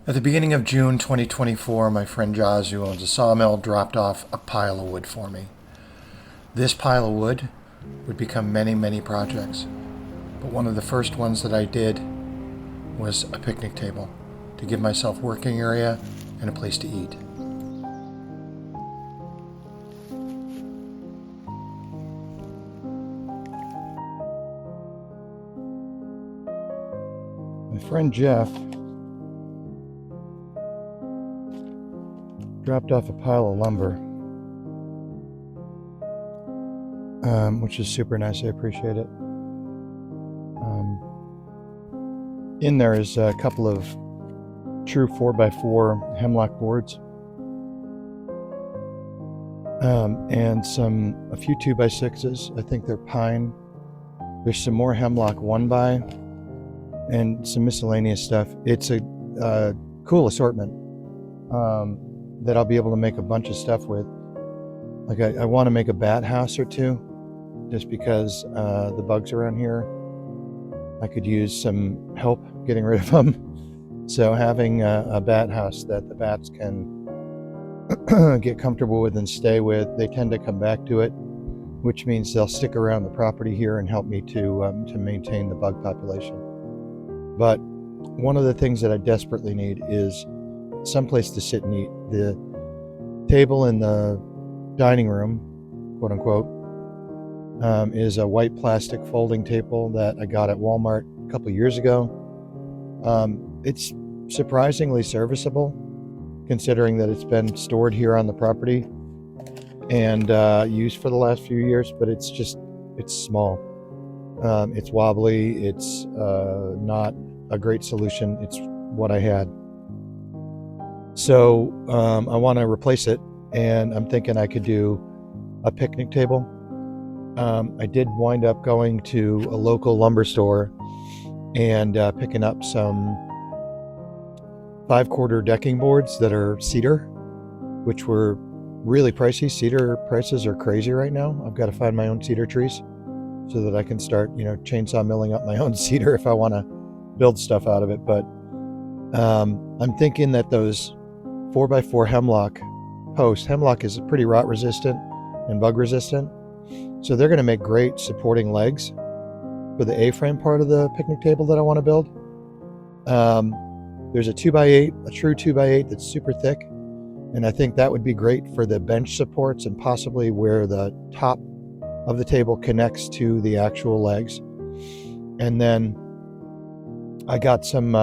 At the beginning of June 2024, my friend Jaz, who owns a sawmill, dropped off a pile of wood for me. This pile of wood would become many, many projects, but one of the first ones that I did was a picnic table to give myself working area and a place to eat. My friend Jeff dropped off a pile of lumber, which is super nice. I appreciate it. In there is a couple of true 4x4 hemlock boards, and a few 2x6s. I think they're pine. There's some more hemlock 1x, and some miscellaneous stuff. It's a cool assortment that I'll be able to make a bunch of stuff with. Like I want to make a bat house or two, just because the bugs around here, I could use some help getting rid of them. So having a bat house that the bats can get comfortable with and stay with, they tend to come back to it, which means they'll stick around the property here and help me to maintain the bug population. But one of the things that I desperately need is someplace to sit and eat. The table in the dining room, quote unquote, is a white plastic folding table that I got at Walmart a couple years ago. It's surprisingly serviceable, considering that it's been stored here on the property and used for the last few years, but it's small. It's wobbly. It's not a great solution. It's what I had. So I want to replace it, and I'm thinking I could do a picnic table. I did wind up going to a local lumber store and picking up some 5/4 decking boards that are cedar, which were really pricey. Cedar prices are crazy right now. I've got to find my own cedar trees so that I can start, chainsaw milling up my own cedar if I want to build stuff out of it. But I'm thinking that those 4x4 hemlock posts, hemlock is pretty rot resistant and bug resistant, so they're going to make great supporting legs for the A-frame part of the picnic table that I want to build. There's a 2x8, a true 2x8 that's super thick, and I think that would be great for the bench supports and possibly where the top of the table connects to the actual legs. And then I got some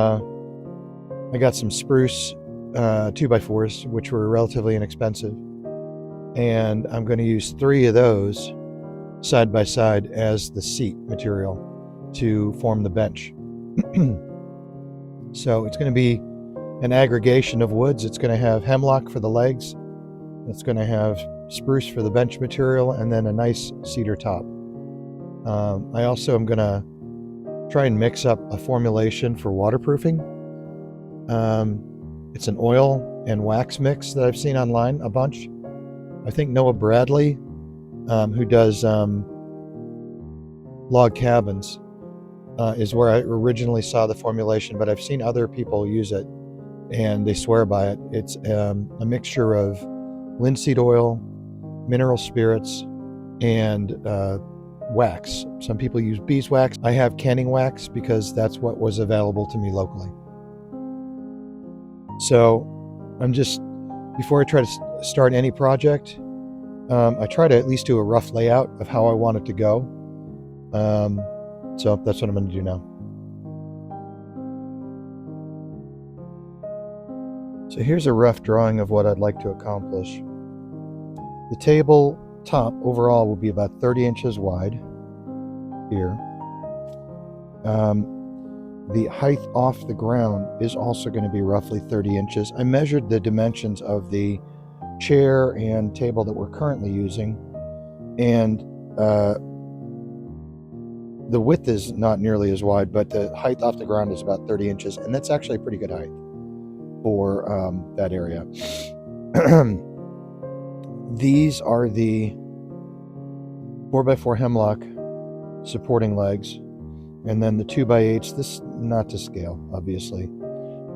spruce 2x4s, which were relatively inexpensive, and I'm going to use 3 of those side by side as the seat material to form the bench. So it's going to be an aggregation of woods. It's going to have hemlock for the legs, it's going to have spruce for the bench material, and then a nice cedar top. I also am going to try and mix up a formulation for waterproofing. It's an oil and wax mix that I've seen online a bunch. I think Noah Bradley, who does log cabins, is where I originally saw the formulation, but I've seen other people use it and they swear by it. It's a mixture of linseed oil, mineral spirits, and wax. Some people use beeswax. I have canning wax because that's what was available to me locally. So before I try to start any project, I try to at least do a rough layout of how I want it to go. So that's what I'm going to do now. So here's a rough drawing of what I'd like to accomplish. The table top overall will be about 30 inches wide here. The height off the ground is also going to be roughly 30 inches. I measured the dimensions of the chair and table that we're currently using, and the width is not nearly as wide, but the height off the ground is about 30 inches, and that's actually a pretty good height for that area. These are the 4x4 hemlock supporting legs, and then the 2x8s, this not to scale, obviously,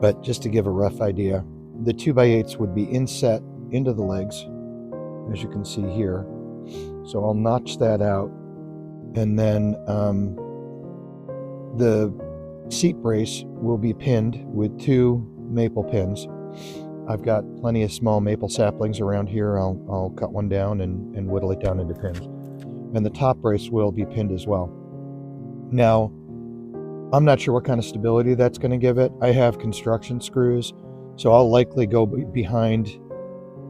But just to give a rough idea, the 2x8s would be inset into the legs, as you can see here. So I'll notch that out, and then the seat brace will be pinned with 2 maple pins. I've got plenty of small maple saplings around here. I'll cut one down and whittle it down into pins. And the top brace will be pinned as well. Now, I'm not sure what kind of stability that's going to give it. I have construction screws, so I'll likely go behind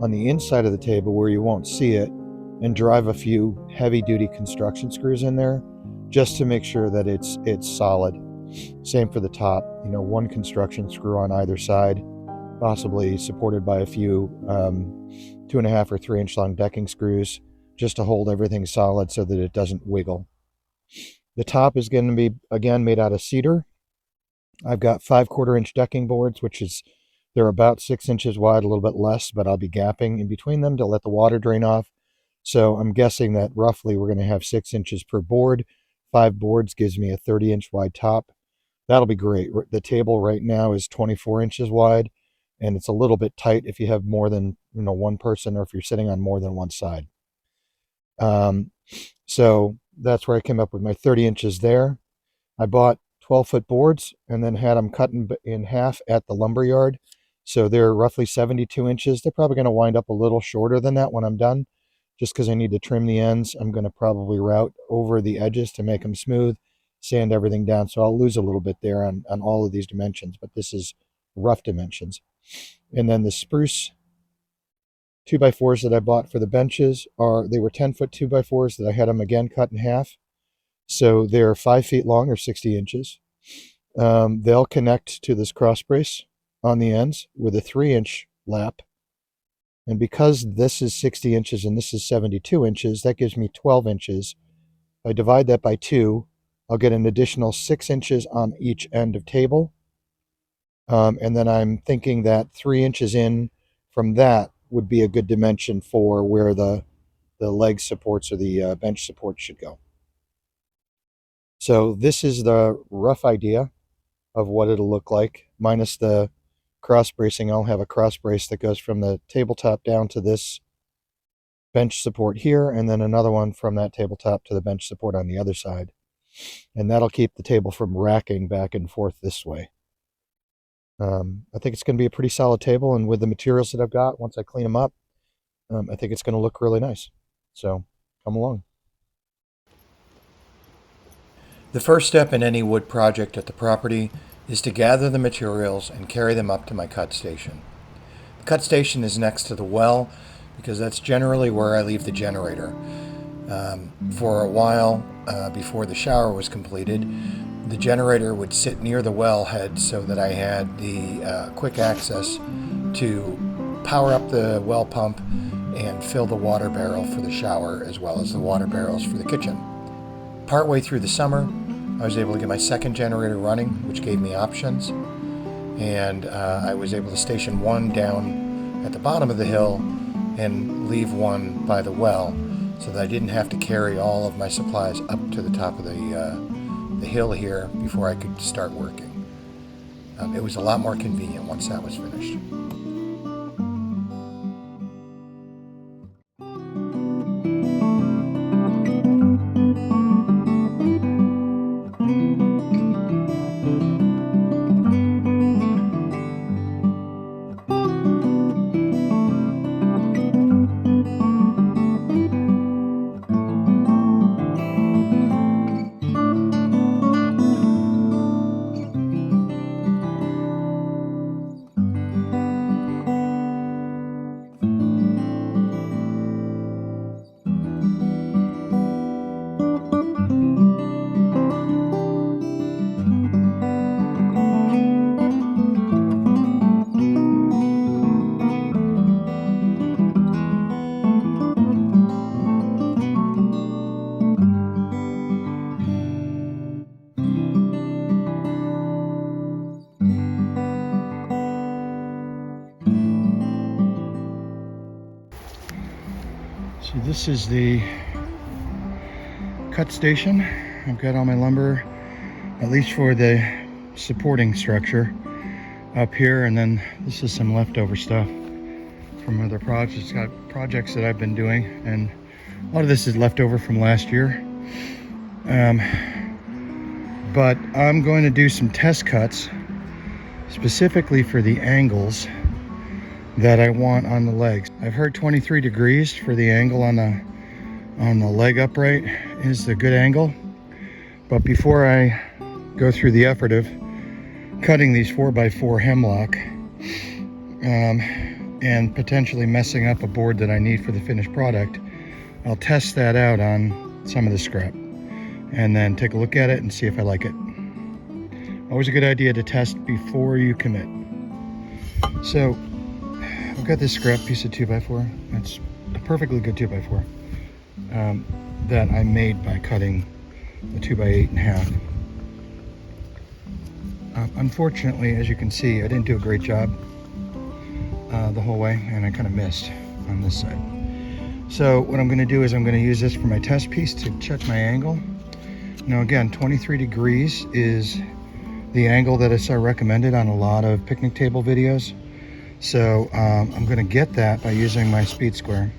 on the inside of the table where you won't see it and drive a few heavy-duty construction screws in there just to make sure that it's solid. Same for the top, 1 construction screw on either side, possibly supported by a few 2.5 or 3 inch long decking screws just to hold everything solid so that it doesn't wiggle. The top is going to be, again, made out of cedar. I've got 5/4 inch decking boards, they're about 6 inches wide, a little bit less, but I'll be gapping in between them to let the water drain off. So I'm guessing that roughly we're going to have 6 inches per board. 5 boards gives me a 30-inch wide top. That'll be great. The table right now is 24 inches wide, and it's a little bit tight if you have more than one person, or if you're sitting on more than one side. So that's where I came up with my 30 inches there. I bought 12-foot boards and then had them cut in half at the lumber yard. So they're roughly 72 inches. They're probably going to wind up a little shorter than that when I'm done, just because I need to trim the ends. I'm going to probably route over the edges to make them smooth, sand everything down. So I'll lose a little bit there on all of these dimensions, but this is rough dimensions. And then the spruce 2x4s that I bought for the benches they were 10-foot 2x4s that I had them again cut in half. So they're 5 feet long, or 60 inches. They'll connect to this cross brace on the ends with a 3-inch lap. And because this is 60 inches and this is 72 inches, that gives me 12 inches. If I divide that by 2, I'll get an additional 6 inches on each end of table. And then I'm thinking that 3 inches in from that would be a good dimension for where the leg supports or the bench supports should go. So this is the rough idea of what it'll look like, minus the cross bracing. I'll have a cross brace that goes from the tabletop down to this bench support here, and then another one from that tabletop to the bench support on the other side. And that'll keep the table from racking back and forth this way. I think it's going to be a pretty solid table, and with the materials that I've got, once I clean them up, I think it's going to look really nice. So come along. The first step in any wood project at the property is to gather the materials and carry them up to my cut station. The cut station is next to the well because that's generally where I leave the generator. For a while, before the shower was completed, the generator would sit near the wellhead so that I had the quick access to power up the well pump and fill the water barrel for the shower, as well as the water barrels for the kitchen. Partway through the summer, I was able to get my second generator running, which gave me options, and I was able to station one down at the bottom of the hill and leave one by the well, so that I didn't have to carry all of my supplies up to the top of the hill here before I could start working. It was a lot more convenient once that was finished. So this is the cut station. I've got all my lumber, at least for the supporting structure. up here, and then this is some leftover stuff from other projects that I've been doing, and a lot of this is leftover from last year. But I'm going to do some test cuts specifically for the angles that I want on the legs. I've heard 23 degrees for the angle on the leg upright is the good angle. But before I go through the effort of cutting these 4x4 hemlock and potentially messing up a board that I need for the finished product, I'll test that out on some of the scrap and then take a look at it and see if I like it. Always a good idea to test before you commit. So I've got this scrap piece of 2x4. It's a perfectly good 2x4 that I made by cutting the 2x8 in half. Unfortunately, as you can see, I didn't do a great job the whole way, and I kind of missed on this side. So what I'm going to do is I'm going to use this for my test piece to check my angle. Now again, 23 degrees is the angle that I saw recommended on a lot of picnic table videos. So I'm going to get that by using my speed square.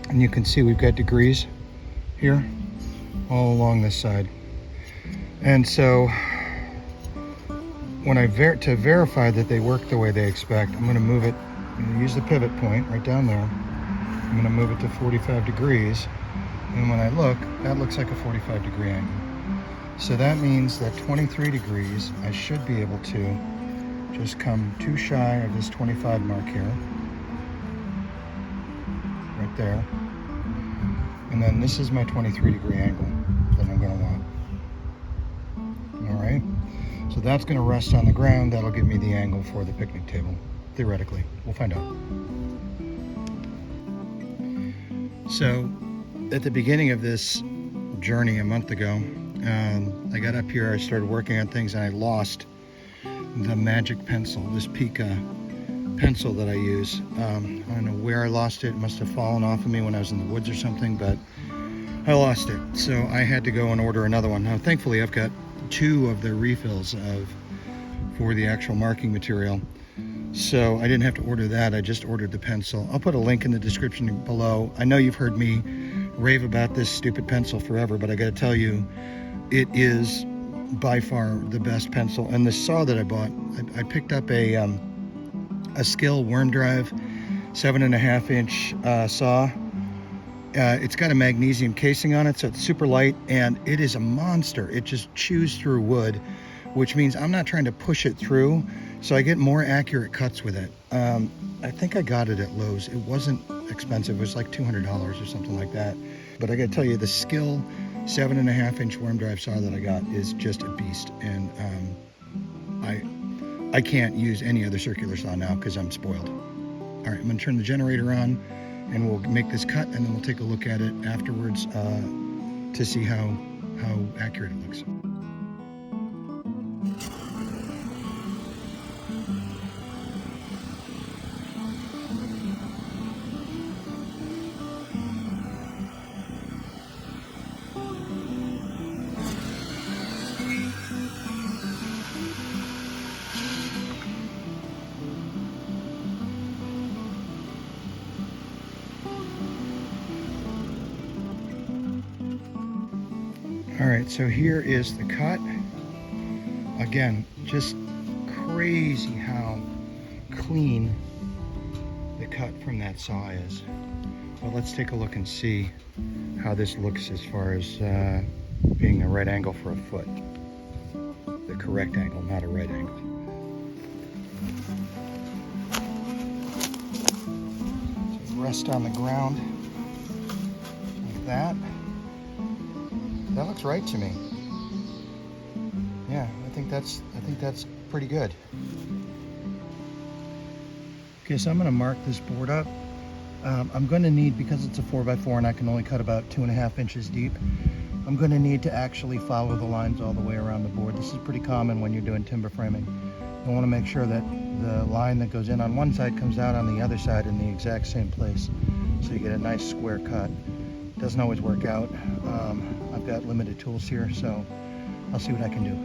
And you can see we've got degrees here all along this side. And so when to verify that they work the way they expect, I'm going to move it, I'm going to use the pivot point right down there. I'm going to move it to 45 degrees. And when I look, that looks like a 45 degree angle. So that means that 23 degrees, I should be able to just come too shy of this 25 mark here. Right there. And then this is my 23 degree angle that I'm going to want. All right. So that's going to rest on the ground. That'll give me the angle for the picnic table, theoretically. We'll find out. So at the beginning of this journey a month ago, I got up here, I started working on things, and I lost the magic pencil, this Pica pencil that I use. I don't know where I lost it. It must have fallen off of me when I was in the woods or something, but I lost it. So I had to go and order another one. Now, thankfully, I've got 2 of the refills for the actual marking material. So I didn't have to order that. I just ordered the pencil. I'll put a link in the description below. I know you've heard me rave about this stupid pencil forever, but I got to tell you, it is by far the best pencil. And the saw that I bought, I picked up a Skil wormdrive 7.5 inch saw. It's got a magnesium casing on it, so it's super light, and it is a monster. It just chews through wood, which means I'm not trying to push it through, so I get more accurate cuts with it. I think I got it at Lowe's. It wasn't expensive. It was like $200 or something like that. But I got to tell you, the Skil 7.5 inch worm drive saw that I got is just a beast, and I can't use any other circular saw now because I'm spoiled. All right, I'm going to turn the generator on, and we'll make this cut, and then we'll take a look at it afterwards to see how accurate it looks. All right, so here is the cut. Again, just crazy how clean the cut from that saw is. Well, let's take a look and see how this looks as far as being the right angle for a foot. The correct angle, not a right angle. So rest on the ground like that. That looks right to me. Yeah, I think that's pretty good. Okay, so I'm going to mark this board up. I'm going to need, because it's a 4x4 and I can only cut about 2.5 inches deep, I'm going to need to actually follow the lines all the way around the board. This is pretty common when you're doing timber framing. You want to make sure that the line that goes in on one side comes out on the other side in the exact same place, so you get a nice square cut. Doesn't always work out. I've got limited tools here, so I'll see what I can do.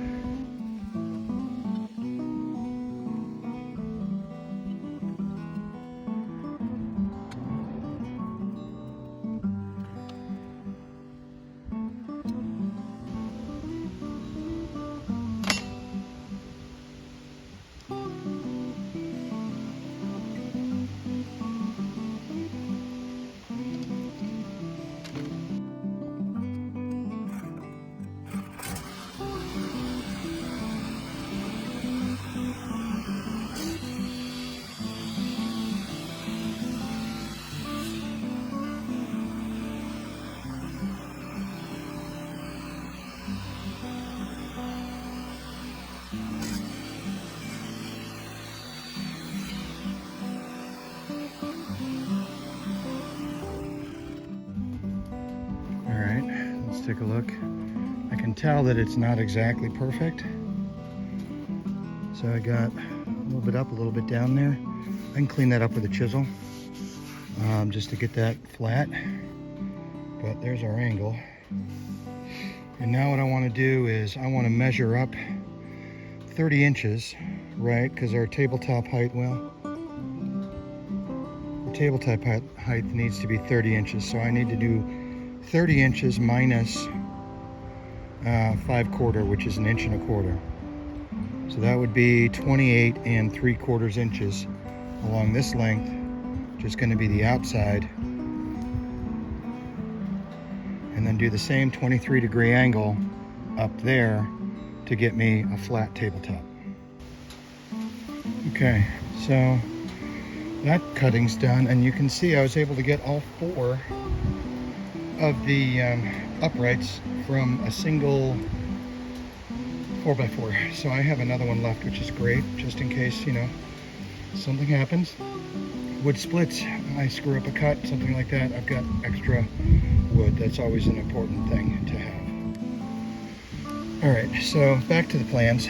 take a look. I can tell that it's not exactly perfect. So I got a little bit up, a little bit down there. I can clean that up with a chisel just to get that flat. But there's our angle. And now what I want to do is I want to measure up 30 inches, right? Because our tabletop height, well, the tabletop height needs to be 30 inches. So I need to do 30 inches minus 5/4, which is 1 1/4 inches. So that would be 28 3/4 inches along this length, which is going to be the outside. And then do the same 23-degree angle up there to get me a flat tabletop. Okay, so that cutting's done, and you can see I was able to get all 4 of the uprights from a single 4x4. So I have another one left, which is great, just in case, you know, something happens. Wood splits, I screw up a cut, something like that, I've got extra wood. That's always an important thing to have. All right, so back to the plans.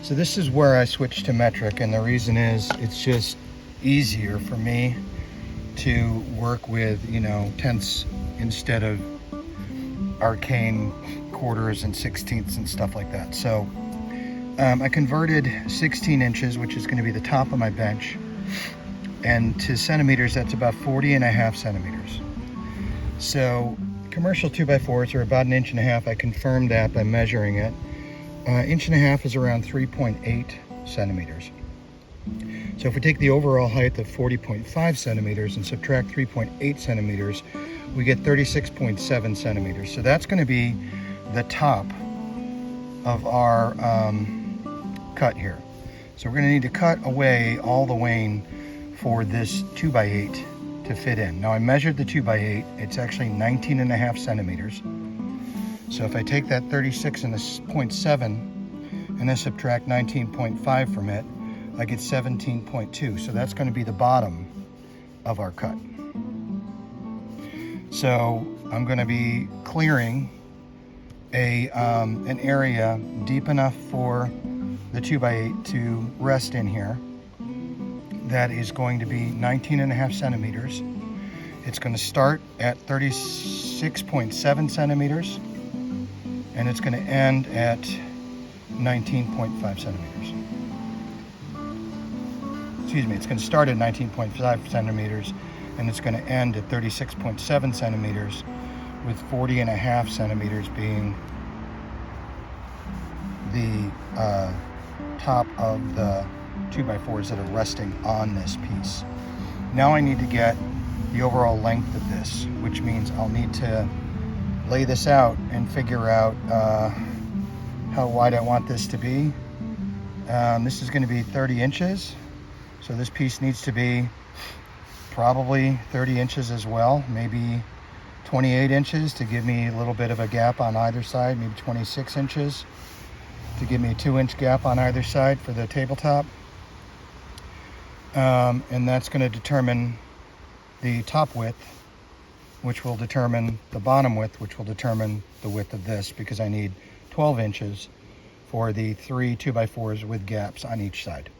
So this is where I switched to metric, and the reason is it's just easier for me to work with, you know, tenths instead of arcane quarters and 16ths and stuff like that. So I converted 16 inches, which is going to be the top of my bench, and to centimeters, that's about 40.5 centimeters. So commercial 2x4s are about 1.5 inches. I confirmed that by measuring it. 1.5 inches is around 3.8 centimeters. So if we take the overall height of 40.5 centimeters and subtract 3.8 centimeters, we get 36.7 centimeters. So that's going to be the top of our cut here. So we're going to need to cut away all the wane for this 2x8 to fit in. Now I measured the 2x8, it's actually 19.5 centimeters. So if I take that 36.7 and then subtract 19.5 from it, I get 17.2. So that's going to be the bottom of our cut. So I'm going to be clearing an area deep enough for the 2x8 to rest in here. That is going to be 19.5 centimeters. It's going to start at 36.7 centimeters, and it's going to end at 19.5 centimeters. Excuse me, it's going to start at 19.5 centimeters, and it's going to end at 36.7 centimeters, with 40.5 centimeters being the top of the 2x4s that are resting on this piece. Now I need to get the overall length of this, which means I'll need to lay this out and figure out how wide I want this to be. This is going to be 30 inches, so this piece needs to be probably 30 inches as well, maybe 28 inches to give me a little bit of a gap on either side, maybe 26 inches to give me a 2-inch gap on either side for the tabletop. And that's going to determine the top width, which will determine the bottom width, which will determine the width of this, because I need 12 inches for the 3 2x4s with gaps on each side.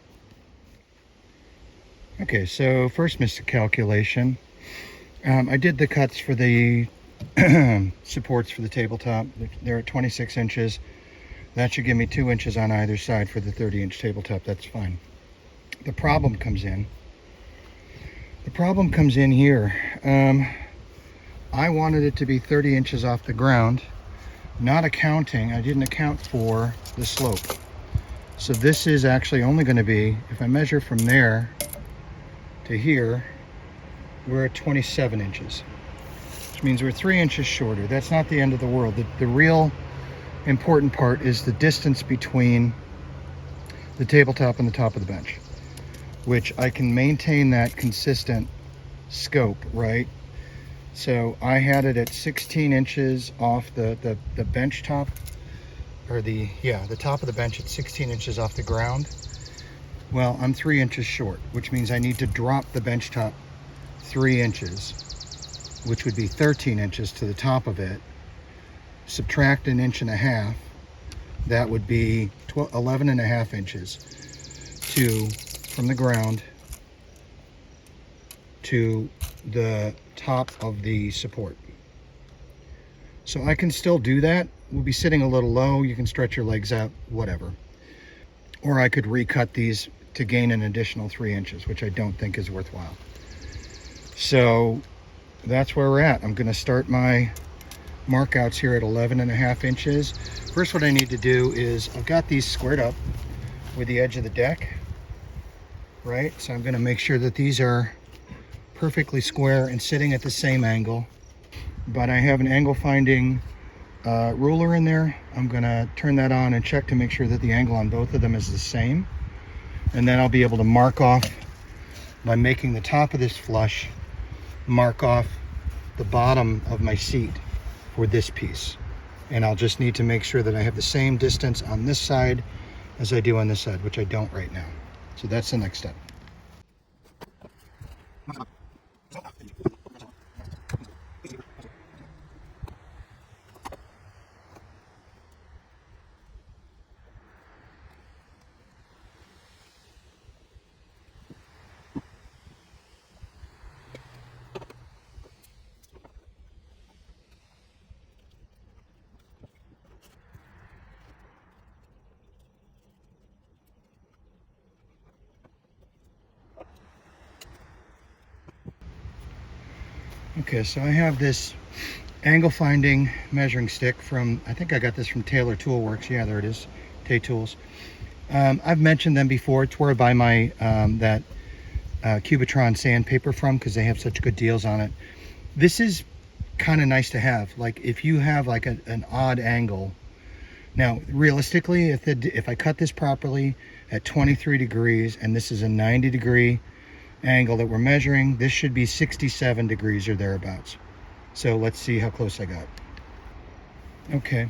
Okay, so first miscalculation. I did the cuts for the supports for the tabletop. They're at 26 inches. That should give me 2 inches on either side for the 30-inch tabletop. That's fine. The problem comes in. The problem comes in here. I wanted it to be 30 inches off the ground, not accounting, I didn't account for the slope. So this is actually only going to be, if I measure from there to here, we're at 27 inches, which means we're 3 inches shorter. That's not the end of the world. The real important part is the distance between the tabletop and the top of the bench, which I can maintain that consistent scope, right? So I had it at 16 inches off the bench top, or the top of the bench at 16 inches off the ground. Well, I'm 3 inches short, which means I need to drop the bench top 3 inches, which would be 13 inches to the top of it, subtract 1.5 inches, that would be 11.5 inches from the ground to the top of the support. So I can still do that. We'll be sitting a little low. You can stretch your legs out, whatever. Or I could recut these to gain an additional 3 inches, which I don't think is worthwhile. So that's where we're at. I'm going to start my mark outs here at 11.5 inches. First, what I need to do is, I've got these squared up with the edge of the deck, right? So I'm going to make sure that these are perfectly square and sitting at the same angle. But I have an angle finding ruler in there. I'm going to turn that on and check to make sure that the angle on both of them is the same. And then I'll be able to mark off, by making the top of this flush, mark off the bottom of my seat for this piece. And I'll just need to make sure that I have the same distance on this side as I do on this side, which I don't right now. So that's the next step. Okay, so I have this angle finding measuring stick from, I think I got this from Taylor Tool Works. Yeah, there it is, Tay Tools. I've mentioned them before. It's where I buy my that Cubitron sandpaper from, because they have such good deals on it. This is kind of nice to have. Like if you have like an odd angle. Now, realistically, if I cut this properly at 23 degrees and this is a 90-degree angle that we're measuring, this should be 67 degrees or thereabouts. So let's see how close I got. Okay,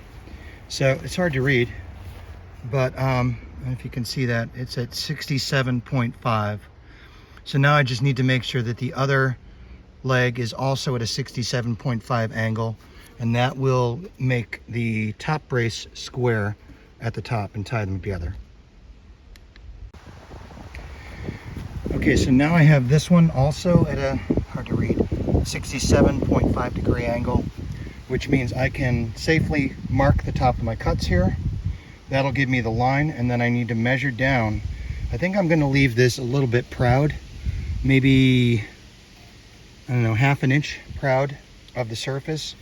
so it's hard to read, but if you can see that, it's at 67.5. So now I just need to make sure that the other leg is also at a 67.5 angle, and that will make the top brace square at the top and tie them together. Okay, so now I have this one also at a, hard to read, 67.5 degree angle, which means I can safely mark the top of my cuts here. That'll give me the line, and then I need to measure down. I think I'm gonna leave this a little bit proud, maybe, I don't know, 1/2 inch proud of the surface,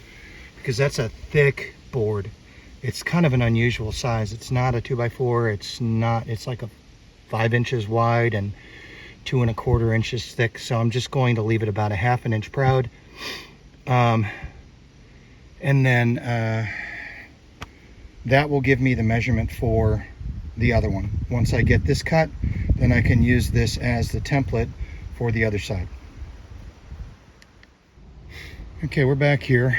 because that's a thick board. It's kind of an unusual size. It's not a 2x4, it's like a 5 inches wide and 2 1/4 inches thick. So I'm just going to leave it about a 1/2 inch proud. And then that will give me the measurement for the other one. Once I get this cut, then I can use this as the template for the other side. Okay, we're back here.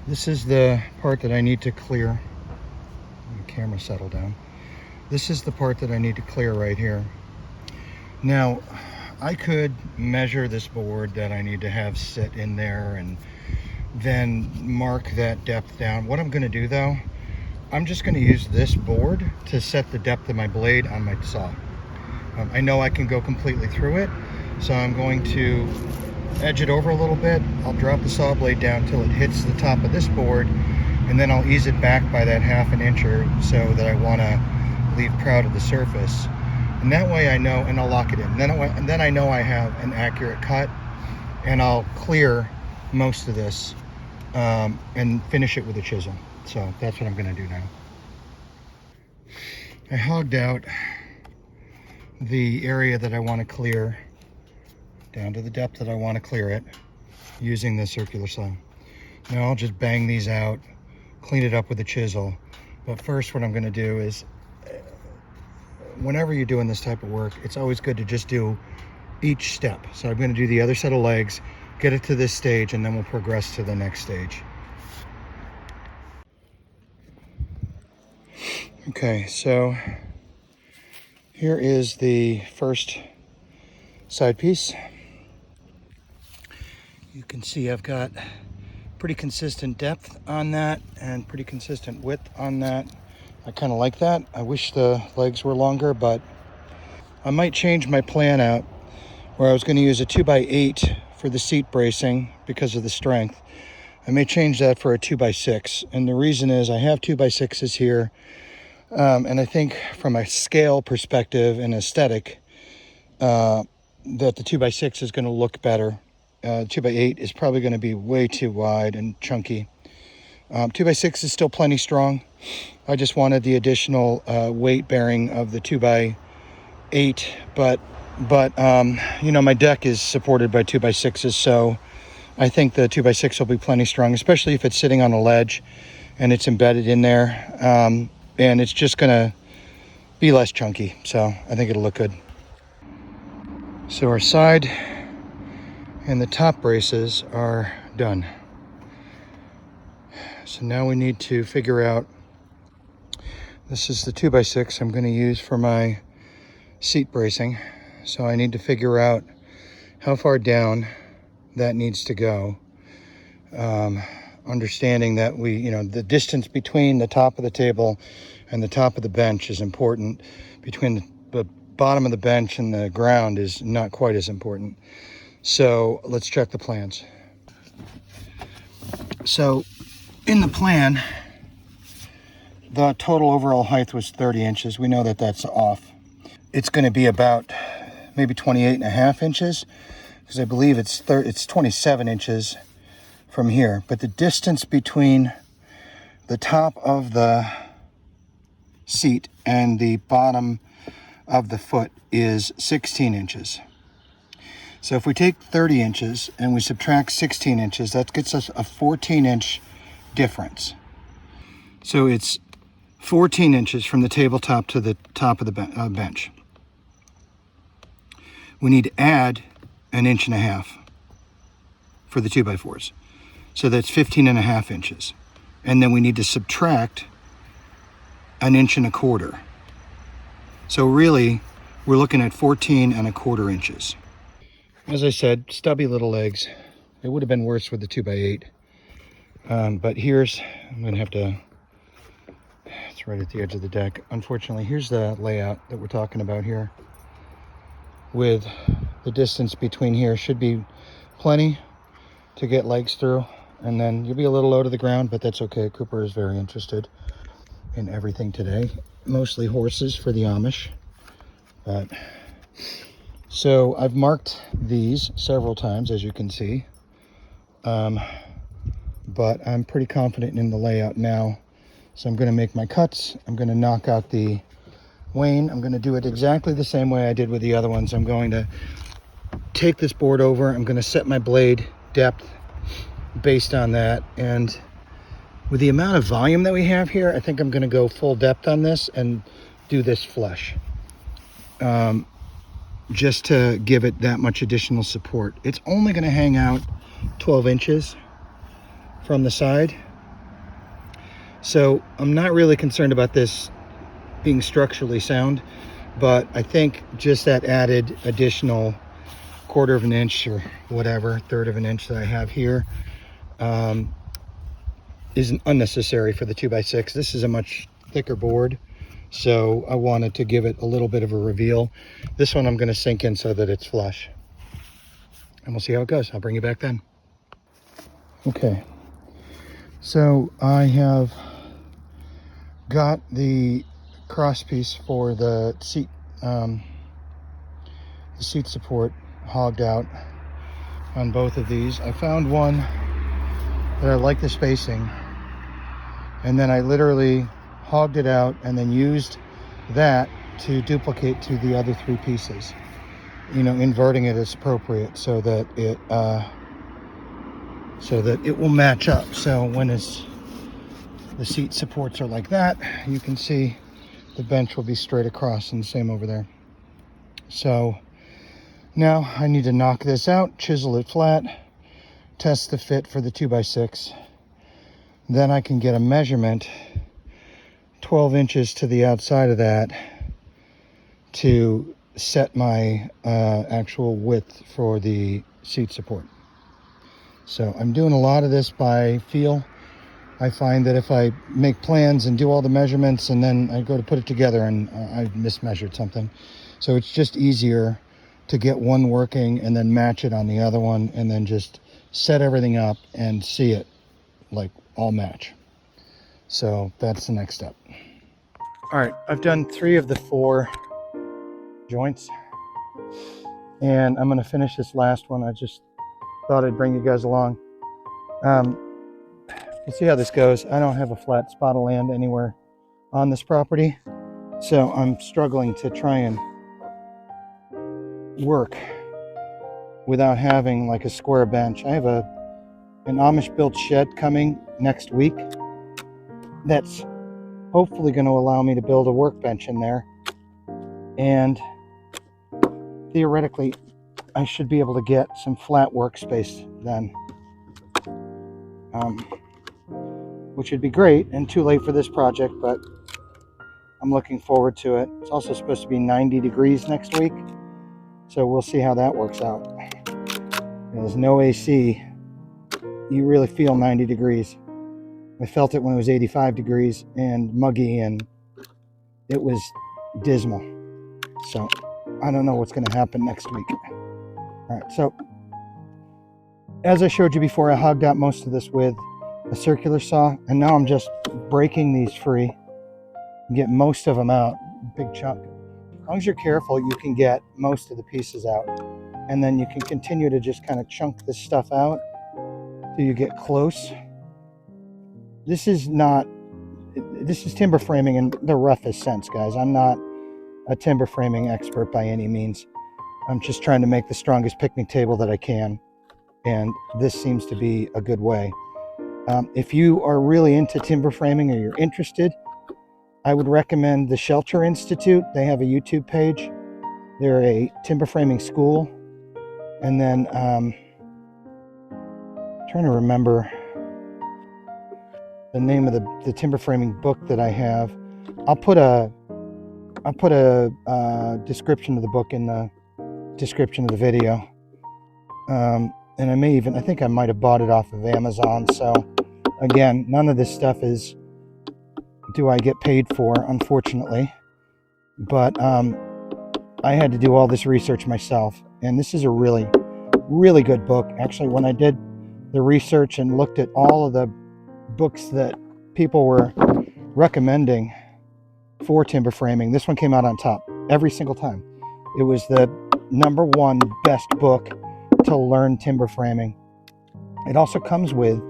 This is the part that I need to clear. Let the camera settle down. This is the part that I need to clear right here. Now, I could measure this board that I need to have sit in there and then mark that depth down. What I'm going to do though, I'm just going to use this board to set the depth of my blade on my saw. I know I can go completely through it, so I'm going to edge it over a little bit. I'll drop the saw blade down till it hits the top of this board, and then I'll ease it back by that 1/2 inch or so that I want to leave proud of the surface. And that way I know, and I'll lock it in. And then I know I have an accurate cut, and I'll clear most of this and finish it with a chisel. So that's what I'm going to do now. I hogged out the area that I want to clear down to the depth that I want to clear it using the circular saw. Now I'll just bang these out, clean it up with a chisel. But first what I'm going to do is, whenever you're doing this type of work, it's always good to just do each step. So I'm going to do the other set of legs, get it to this stage, and then we'll progress to the next stage. Okay, so here is the first side piece. You can see I've got pretty consistent depth on that and pretty consistent width on that. I kind of like that. I wish the legs were longer, but I might change my plan out where I was going to use a 2x8 for the seat bracing because of the strength. I may change that for a 2x6. And the reason is I have 2x6s here. And I think from a scale perspective and aesthetic, that the 2x6 is going to look better. 2x8 is probably going to be way too wide and chunky. 2x6 is still plenty strong. I just wanted the additional weight bearing of the 2x8, but you know, my deck is supported by 2x6s, so I think the 2x6 will be plenty strong, especially if it's sitting on a ledge and it's embedded in there, and it's just gonna be less chunky, so I think it'll look good. So our side and the top braces are done. So now we need to figure out, this is the 2x6 I'm going to use for my seat bracing. So I need to figure out how far down that needs to go. Understanding that the distance between the top of the table and the top of the bench is important. Between the bottom of the bench and the ground is not quite as important. So let's check the plans. So in the plan, the total overall height was 30 inches. We know that that's off. It's going to be about maybe 28.5 inches, because I believe it's 27 inches from here. But the distance between the top of the seat and the bottom of the foot is 16 inches. So if we take 30 inches and we subtract 16 inches, that gets us a 14-inch difference. So it's 14 inches from the tabletop to the top of the bench. We need to add 1.5 inches for the 2x4s. So that's 15.5 inches. And then we need to subtract 1.25 inches. So really, we're looking at 14.25 inches. As I said, stubby little legs. It would have been worse with the 2x8. But I'm going to have to, it's right at the edge of the deck. Unfortunately, here's the layout that we're talking about here. With the distance between here should be plenty to get legs through. And then you'll be a little low to the ground, but that's okay. Cooper is very interested in everything today. Mostly horses for the Amish. So I've marked these several times, as you can see. But I'm pretty confident in the layout now. So I'm going to make my cuts. I'm going to knock out the wane. I'm going to do it exactly the same way I did with the other ones. I'm going to take this board over. I'm going to set my blade depth based on that. And with the amount of volume that we have here, I think I'm going to go full depth on this and do this flush. Just to give it that much additional support. It's only going to hang out 12 inches from the side. So I'm not really concerned about this being structurally sound, but I think just that added additional 1/4 inch or whatever, 1/3 inch that I have here isn't unnecessary for the 2x6. This is a much thicker board, so I wanted to give it a little bit of a reveal. This one I'm going to sink in so that it's flush, and we'll see how it goes. I'll bring you back then. Okay, so I have got the cross piece for the seat support hogged out on both of these. I found one that I like the spacing, and then I literally hogged it out and then used that to duplicate to the other 3 pieces, inverting it as appropriate so that it will match up. So when the seat supports are like that, you can see the bench will be straight across, and the same over there. So now I need to knock this out, chisel it flat, test the fit for the 2x6. Then I can get a measurement 12 inches to the outside of that to set my actual width for the seat support. So I'm doing a lot of this by feel. I find that if I make plans and do all the measurements and then I go to put it together and I've mismeasured something. So it's just easier to get one working and then match it on the other one and then just set everything up and see it like all match. So that's the next step. All right, I've done 3 of the 4 joints and I'm gonna finish this last one. I just thought I'd bring you guys along. We'll see how this goes. I don't have a flat spot of land anywhere on this property, so I'm struggling to try and work without having like a square bench. I have an Amish built shed coming next week that's hopefully going to allow me to build a workbench in there, and theoretically I should be able to get some flat workspace then, which would be great and too late for this project, but I'm looking forward to it. It's also supposed to be 90 degrees next week, so we'll see how that works out. There's no AC. You really feel 90 degrees. I felt it when it was 85 degrees and muggy, and it was dismal. So I don't know what's going to happen next week. All right, so as I showed you before, I hogged out most of this with a circular saw, and now I'm just breaking these free and get most of them out. Big chunk. As long as you're careful, you can get most of the pieces out, and then you can continue to just kind of chunk this stuff out till you get close. This is timber framing in the roughest sense, guys. I'm not a timber framing expert by any means. I'm just trying to make the strongest picnic table that I can, and this seems to be a good way. If you are really into timber framing or you're interested, I would recommend the Shelter Institute. They have a YouTube page. They're a timber framing school. And then trying to remember the name of the timber framing book that I have. I'll put a description of the book in the description of the video. And I think I might have bought it off of Amazon. So again, none of this stuff do I get paid for, unfortunately. But I had to do all this research myself. And this is a really, really good book. Actually, when I did the research and looked at all of the books that people were recommending for timber framing, this one came out on top every single time. It was the #1 best book to learn timber framing. It also comes with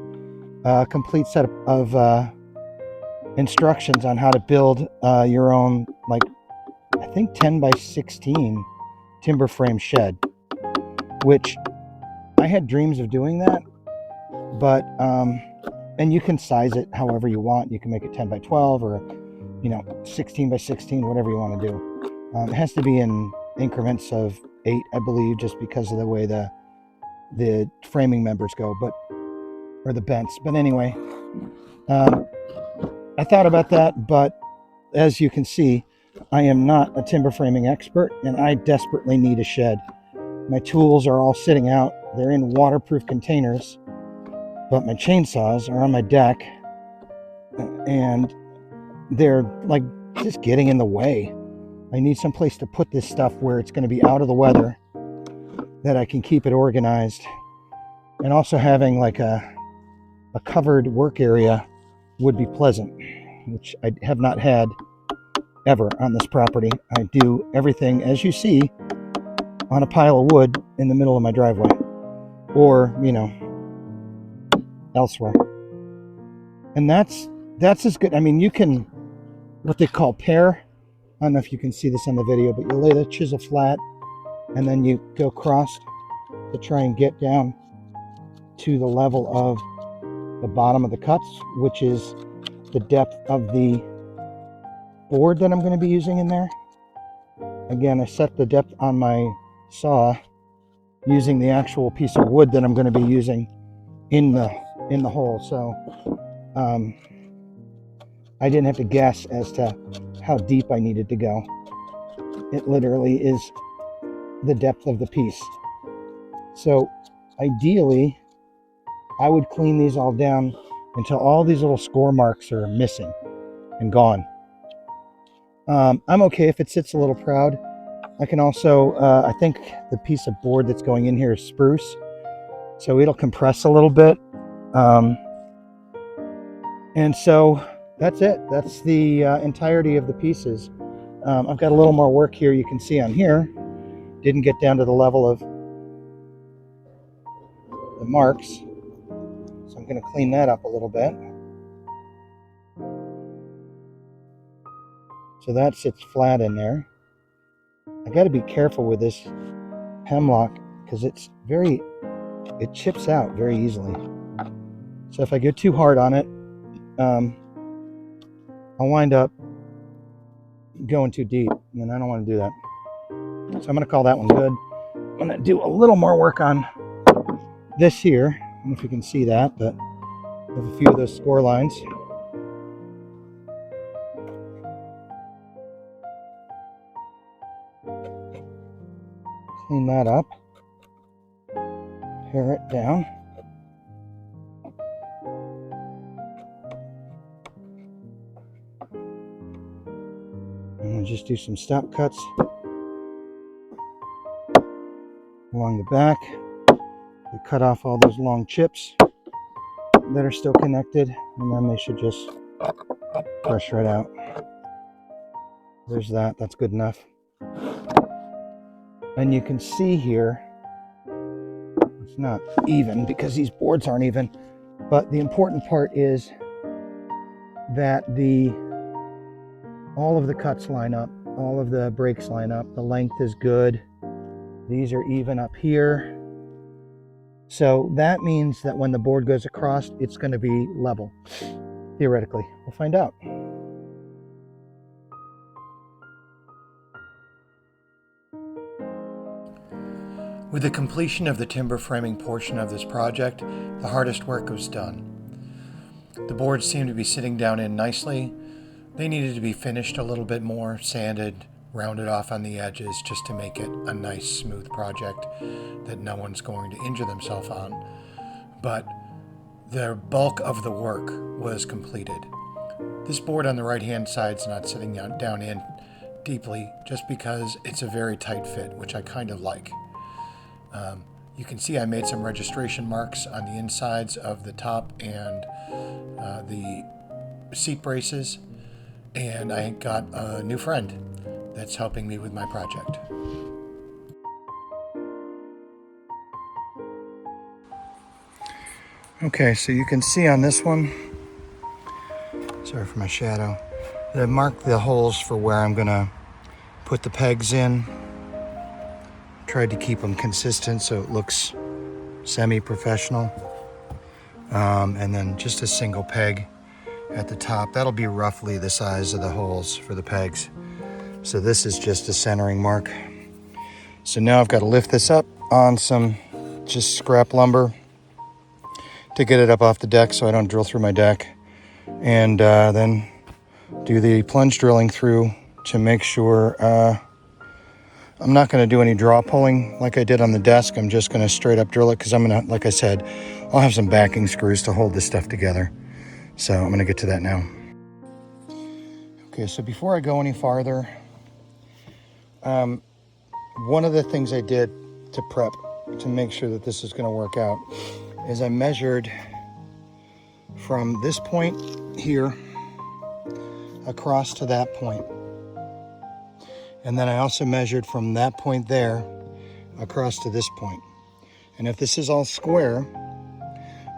a complete set of instructions on how to build your own, like, I think 10 by 16 timber frame shed, which I had dreams of doing that, but and you can size it however you want. You can make it 10 by 12 or 16 by 16, whatever you want to do. It has to be in increments of 8, I believe, just because of the way the framing members go, or the bents. But anyway, I thought about that, but as you can see, I am not a timber framing expert, and I desperately need a shed. My tools are all sitting out. They're in waterproof containers, but my chainsaws are on my deck, and they're like just getting in the way. I need some place to put this stuff where it's going to be out of the weather, that I can keep it organized. And also having like a covered work area would be pleasant, which I have not had ever on this property. I do everything, as you see, on a pile of wood in the middle of my driveway, or elsewhere. And that's as good. I mean, you can, what they call pair. I don't know if you can see this on the video, but you lay the chisel flat and then you go across to try and get down to the level of the bottom of the cuts, which is the depth of the board that I'm going to be using in there. Again, I set the depth on my saw using the actual piece of wood that I'm going to be using in the hole. So I didn't have to guess as to how deep I needed to go. It literally is the depth of the piece. So ideally, I would clean these all down until all these little score marks are missing and gone. I'm okay if it sits a little proud. I can also, I think the piece of board that's going in here is spruce, so it'll compress a little bit. And so that's it. That's the entirety of the pieces. I've got a little more work here. You can see on here, didn't get down to the level of the marks. So I'm going to clean that up a little bit. So that sits flat in there. I got to be careful with this hemlock because it chips out very easily. So if I go too hard on it, I'll wind up going too deep, and I don't want to do that. So I'm going to call that one good. I'm going to do a little more work on this here. I don't know if you can see that, but I have a few of those score lines. Clean that up. Pare it down. And just do some stop cuts along the back. We cut off all those long chips that are still connected, and then they should just brush right out. There's that. That's good enough. And you can see here, it's not even because these boards aren't even, but the important part is that all of the cuts line up, all of the breaks line up, the length is good. These are even up here. So that means that when the board goes across, it's going to be level, theoretically. We'll find out. With the completion of the timber framing portion of this project, the hardest work was done. The boards seemed to be sitting down in nicely. They needed to be finished a little bit more, sanded, rounded off on the edges just to make it a nice smooth project that no one's going to injure themselves on. But the bulk of the work was completed. This board on the right hand side is not sitting down in deeply just because it's a very tight fit, which I kind of like. You can see I made some registration marks on the insides of the top and the seat braces, and I got a new friend that's helping me with my project. Okay, so you can see on this one, sorry for my shadow, I marked the holes for where I'm gonna put the pegs in. Tried to keep them consistent so it looks semi-professional. And then just a single peg at the top. That'll be roughly the size of the holes for the pegs. So this is just a centering mark. So now I've got to lift this up on some just scrap lumber to get it up off the deck so I don't drill through my deck. And then do the plunge drilling through to make sure I'm not going to do any draw pulling like I did on the desk. I'm just going to straight up drill it because I'm going to, like I said, I'll have some backing screws to hold this stuff together. So I'm going to get to that now. Okay, so before I go any farther, one of the things I did to prep to make sure that this is going to work out is I measured from this point here across to that point. And then I also measured from that point there across to this point. And if this is all square,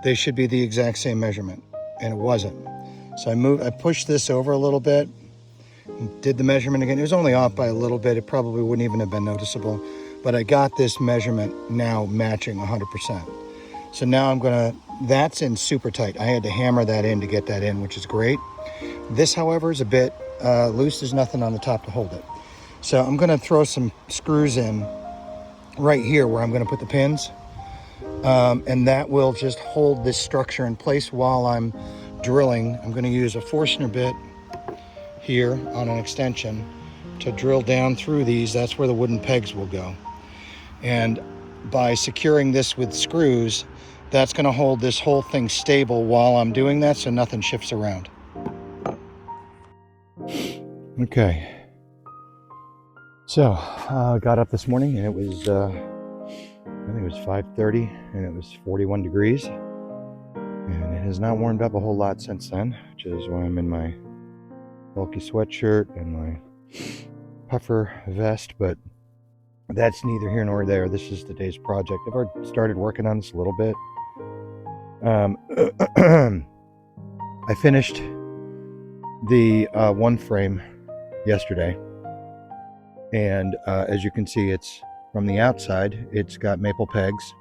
they should be the exact same measurement. And it wasn't. So I pushed this over a little bit, and did the measurement again. It was only off by a little bit. It probably wouldn't even have been noticeable. But I got this measurement now matching 100%. So now that's in super tight. I had to hammer that in to get that in, which is great. This, however, is a bit loose. There's nothing on the top to hold it. So I'm going to throw some screws in right here where I'm going to put the pins. And that will just hold this structure in place while I'm drilling. I'm going to use a Forstner bit here on an extension to drill down through these. That's where the wooden pegs will go. And by securing this with screws, that's going to hold this whole thing stable while I'm doing that, so nothing shifts around. Okay. So, I got up this morning and it was, I think it was 5:30 and it was 41 degrees. And it has not warmed up a whole lot since then, which is why I'm in my bulky sweatshirt and my puffer vest, but that's neither here nor there. This is the day's project. I've already started working on this a little bit. I finished the one frame yesterday, and as you can see, it's from the outside, it's got maple pegs.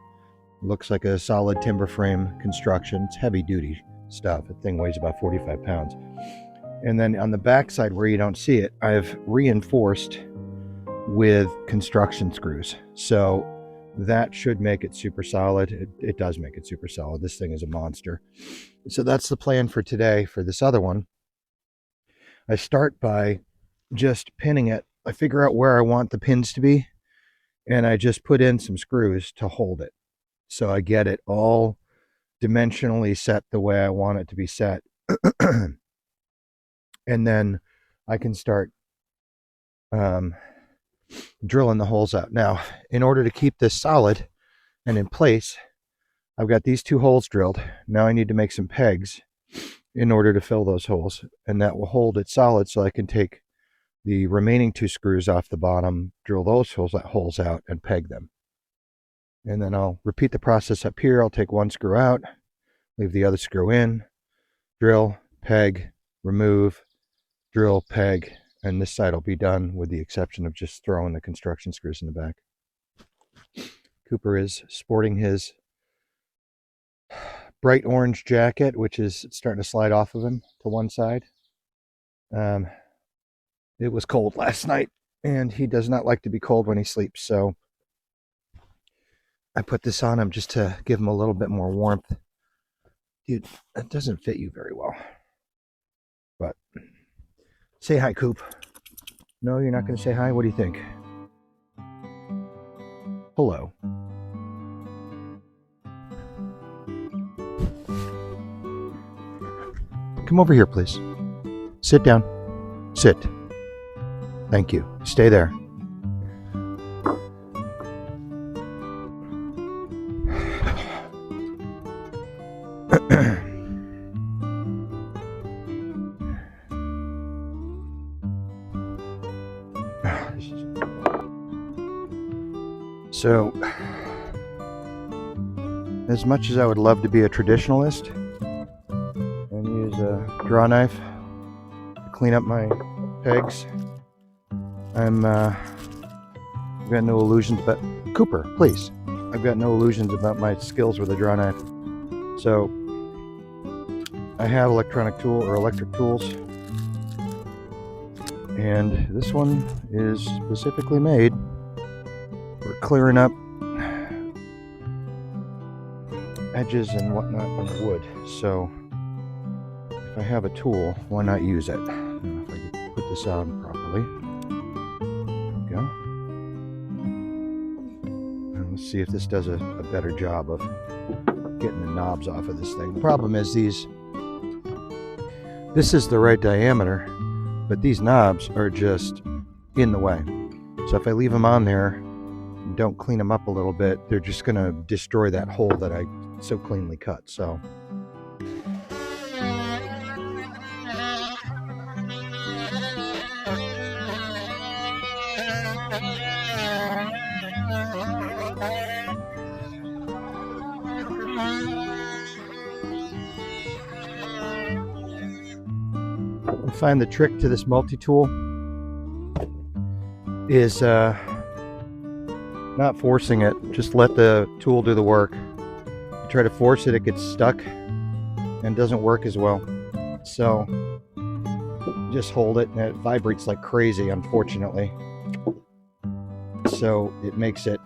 It looks like a solid timber frame construction. It's heavy duty stuff. The thing weighs about 45 pounds. And then on the back side where you don't see it, I've reinforced with construction screws. So that should make it super solid. It does make it super solid. This thing is a monster. So that's the plan for today. For this other one, I start by just pinning it. I figure out where I want the pins to be, and I just put in some screws to hold it. So I get it all dimensionally set the way I want it to be set. And then I can start drilling the holes out. Now, in order to keep this solid and in place, I've got these two holes drilled. Now I need to make some pegs in order to fill those holes, and that will hold it solid so I can take the remaining two screws off the bottom, drill those holes out, and peg them. And then I'll repeat the process up here. I'll take one screw out, leave the other screw in, drill, peg, remove, drill, peg, and this side will be done with the exception of just throwing the construction screws in the back. Cooper is sporting his bright orange jacket, which is starting to slide off of him to one side. It was cold last night, and he does not like to be cold when he sleeps, so I put this on him just to give him a little bit more warmth. Dude, that doesn't fit you very well. But say hi, Coop. No, you're not going to say hi? What do you think? Hello. Come over here, please. Sit down. Sit. Thank you. Stay there. So, as much as I would love to be a traditionalist and use a draw knife to clean up my pegs, I've got no illusions about Cooper, please. I've got no illusions about my skills with a draw knife. So I have electric tools, and this one is specifically made for clearing up edges and whatnot in wood. So if I have a tool, why not use it? Now, if I could put this on properly. There we go. And let's see if this does a better job of getting the knobs off of this thing. The problem is this is the right diameter, but these knobs are just in the way. So if I leave them on there and don't clean them up a little bit, they're just going to destroy that hole that I so cleanly cut. So I find the trick to this multi-tool is not forcing it. Just let the tool do the work. You try to force it, it gets stuck and doesn't work as well. So just hold it, and it vibrates like crazy, unfortunately. So it makes it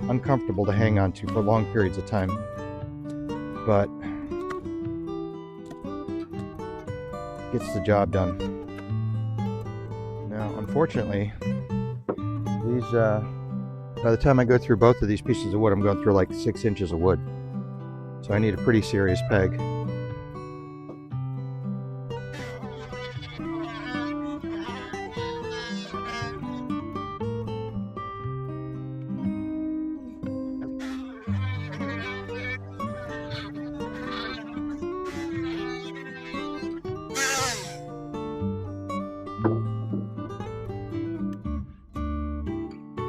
uncomfortable to hang on to for long periods of time. But gets the job done. Now, unfortunately, these By the time I go through both of these pieces of wood, I'm going through like 6 inches of wood. So I need a pretty serious peg.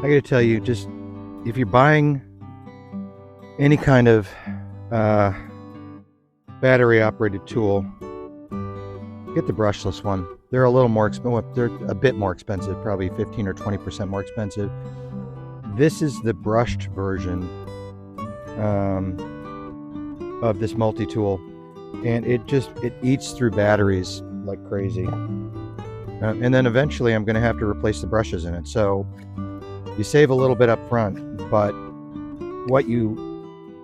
I gotta tell you, just if you're buying any kind of battery operated tool, get the brushless one. They're a little more expensive. They're a bit more expensive, probably 15 or 20% more expensive. This is the brushed version of this multi-tool, and it eats through batteries like crazy. And then eventually I'm going to have to replace the brushes in it. So you save a little bit up front, but what you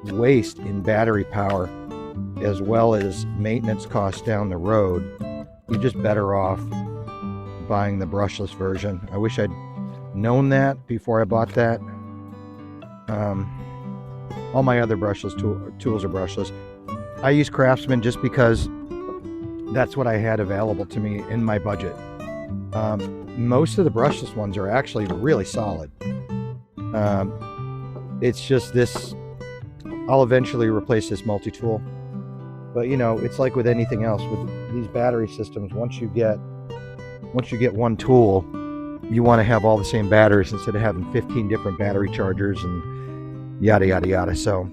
waste in battery power as well as maintenance costs down the road, you're just better off buying the brushless version. I wish I'd known that before I bought that. All my other brushless tools are brushless. I use Craftsman just because that's what I had available to me in my budget. Most of the brushless ones are actually really solid. It's just this, I'll eventually replace this multi-tool. But you know, it's like with anything else with these battery systems, once you get one tool, you want to have all the same batteries instead of having 15 different battery chargers and yada yada yada. So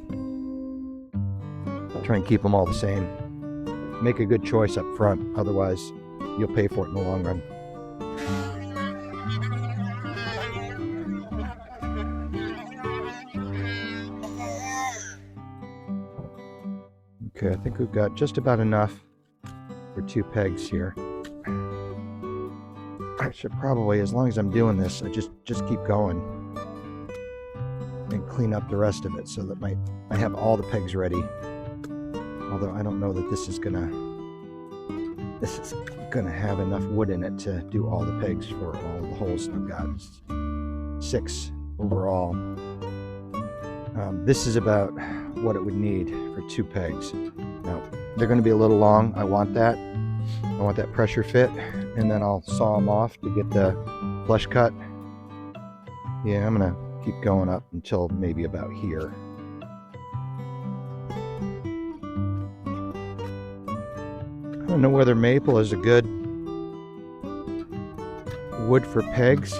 try and keep them all the same. Make a good choice up front, otherwise you'll pay for it in the long run. Okay, I think we've got just about enough for 2 pegs here. I should probably, as long as I'm doing this, I just keep going and clean up the rest of it so that I have all the pegs ready. Although I don't know that this is gonna have enough wood in it to do all the pegs for all the holes I've got. 6 overall. This is about what it would need for 2 pegs. Now they're going to be a little long. I want that pressure fit, and then I'll saw them off to get the flush cut. Yeah, I'm gonna keep going up until maybe about here. I don't know whether maple is a good wood for pegs.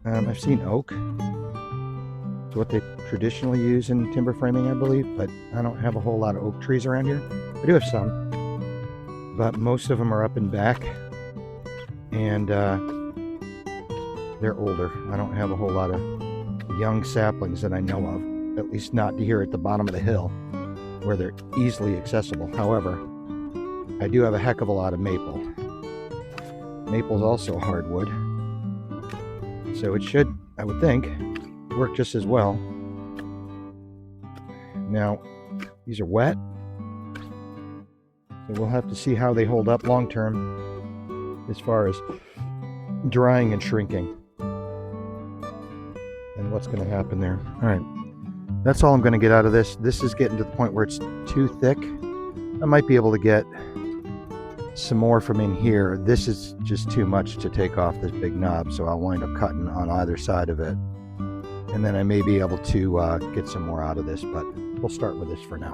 I've seen oak. It's what they traditionally use in timber framing, I believe, but I don't have a whole lot of oak trees around here. I do have some, but most of them are up and back, and they're older. I don't have a whole lot of young saplings that I know of, at least not here at the bottom of the hill where they're easily accessible. However, I do have a heck of a lot of maple. Maple's also hardwood, so it should, I would think, work just as well. Now, these are wet, so we'll have to see how they hold up long term as far as drying and shrinking and what's going to happen there. All right, that's all I'm going to get out of this. This is getting to the point where it's too thick. I might be able to get some more from in here. This is just too much to take off this big knob, so I'll wind up cutting on either side of it, and then I may be able to get some more out of this, but we'll start with this for now.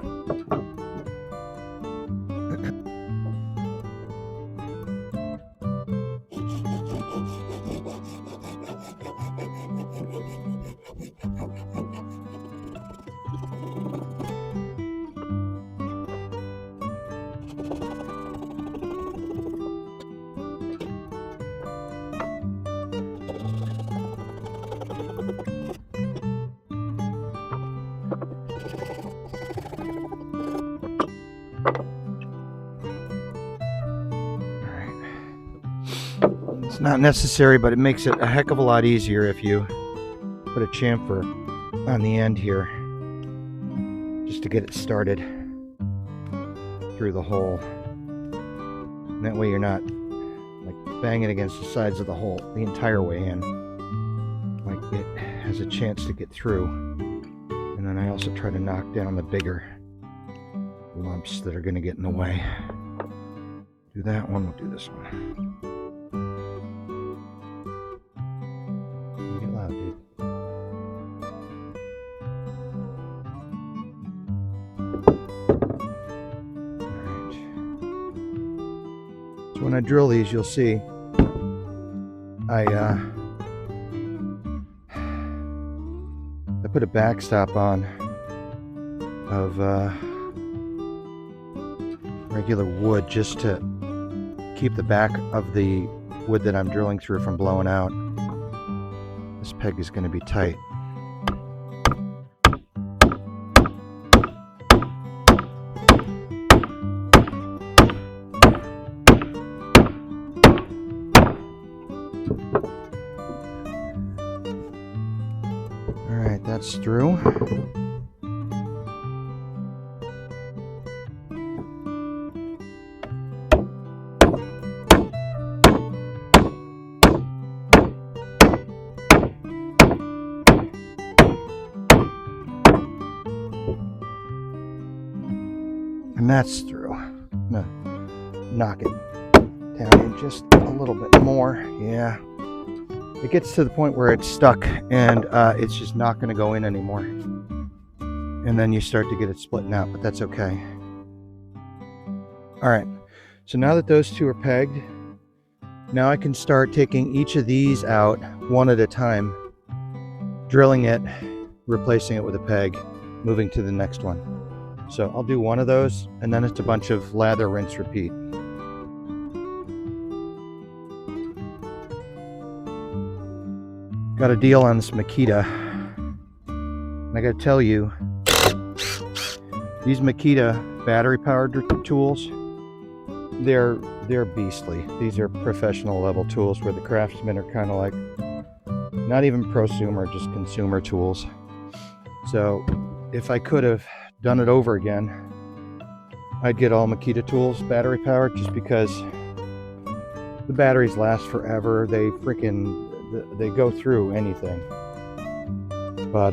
It's not necessary, but it makes it a heck of a lot easier if you put a chamfer on the end here just to get it started through the hole. And that way you're not like banging against the sides of the hole the entire way in. has a chance to get through. And then I also try to knock down the bigger lumps that are going to get in the way. Do that one, we'll do this one. Get loud, dude. Alright. So when I drill these, you'll see I put a backstop on of regular wood just to keep the back of the wood that I'm drilling through from blowing out. This peg is going to be tight. Alright, that's through. And that's through. I'm gonna knock it down in just a little bit more. Yeah. It gets to the point where it's stuck and it's just not going to go in anymore. And then you start to get it splitting out, but that's okay. All right. So now that those two are pegged, now I can start taking each of these out one at a time, drilling it, replacing it with a peg, moving to the next one. So I'll do one of those, and then it's a bunch of lather, rinse, repeat. Got a deal on this Makita. And I gotta tell you, these Makita battery-powered tools, they're beastly. These are professional level tools where the craftsmen are kind of like, not even prosumer, just consumer tools. So if I could have done it over again, I'd get all Makita tools battery powered, just because the batteries last forever. They go through anything, but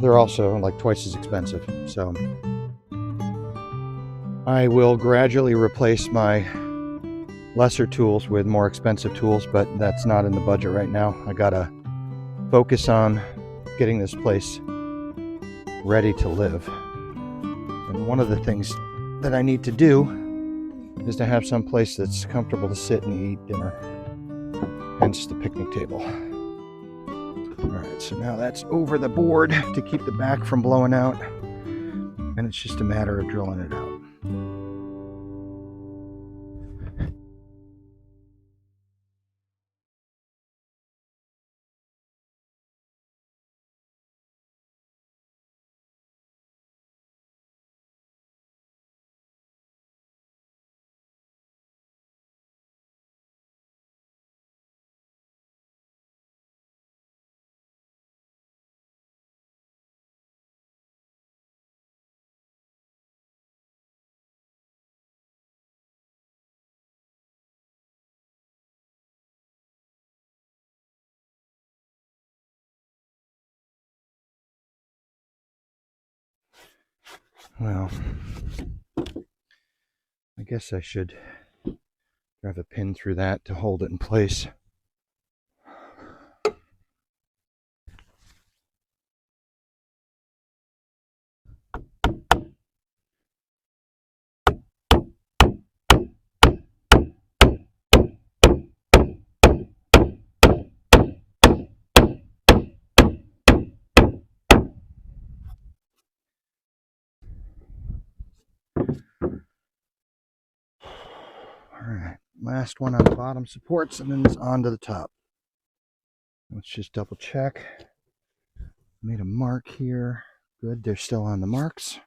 they're also like twice as expensive. So I will gradually replace my lesser tools with more expensive tools, but that's not in the budget right now. I gotta focus on getting this place ready to live. And one of the things that I need to do is to have some place that's comfortable to sit and eat dinner, hence the picnic table. Alright, so now that's over the board to keep the back from blowing out, and it's just a matter of drilling it out. Well, I guess I should drive a pin through that to hold it in place. Alright, last one on the bottom supports, and then it's on to the top. Let's just double check. Made a mark here. Good, they're still on the marks.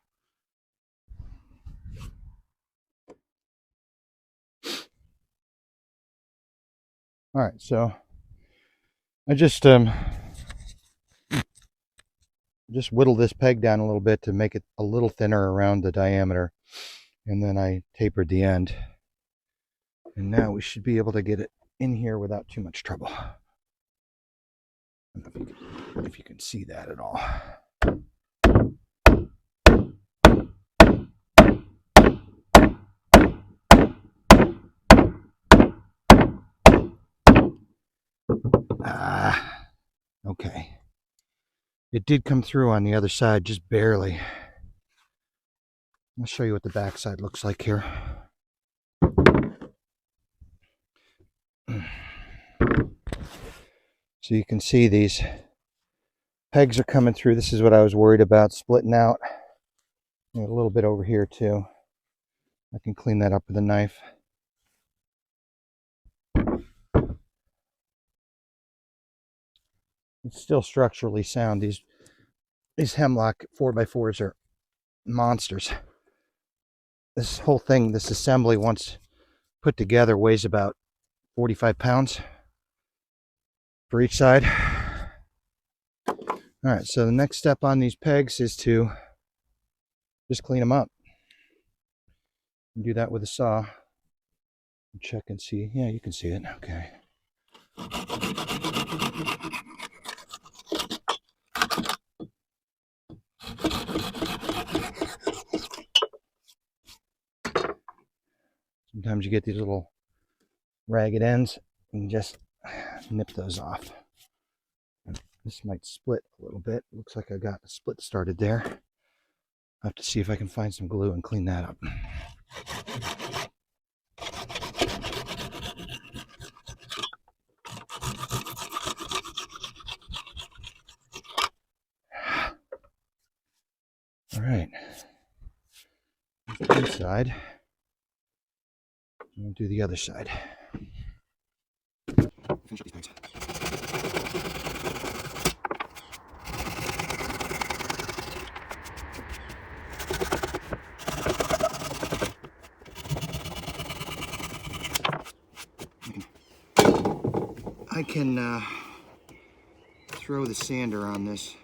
Alright, so I just whittled this peg down a little bit to make it a little thinner around the diameter, and then I tapered the end. And now we should be able to get it in here without too much trouble. I don't know if you can If you can see that at all. Okay. It did come through on the other side, just barely. I'll show you what the back side looks like here. So you can see these pegs are coming through. This is what I was worried about, splitting out. A little bit over here too. I can clean that up with a knife. It's still structurally sound. These hemlock 4x4s are monsters. This whole thing, this assembly, once put together, weighs about 45 pounds for each side. All right, so the next step on these pegs is to just clean them up. Do that with a saw. Check and see. Yeah, you can see it. Okay. Sometimes you get these little ragged ends and just nip those off. This might split a little bit. Looks like I got a split started there. I'll have to see if I can find some glue and clean that up. All right. One side. We'll do the other side. Finish up these pegs. I can throw the sander on this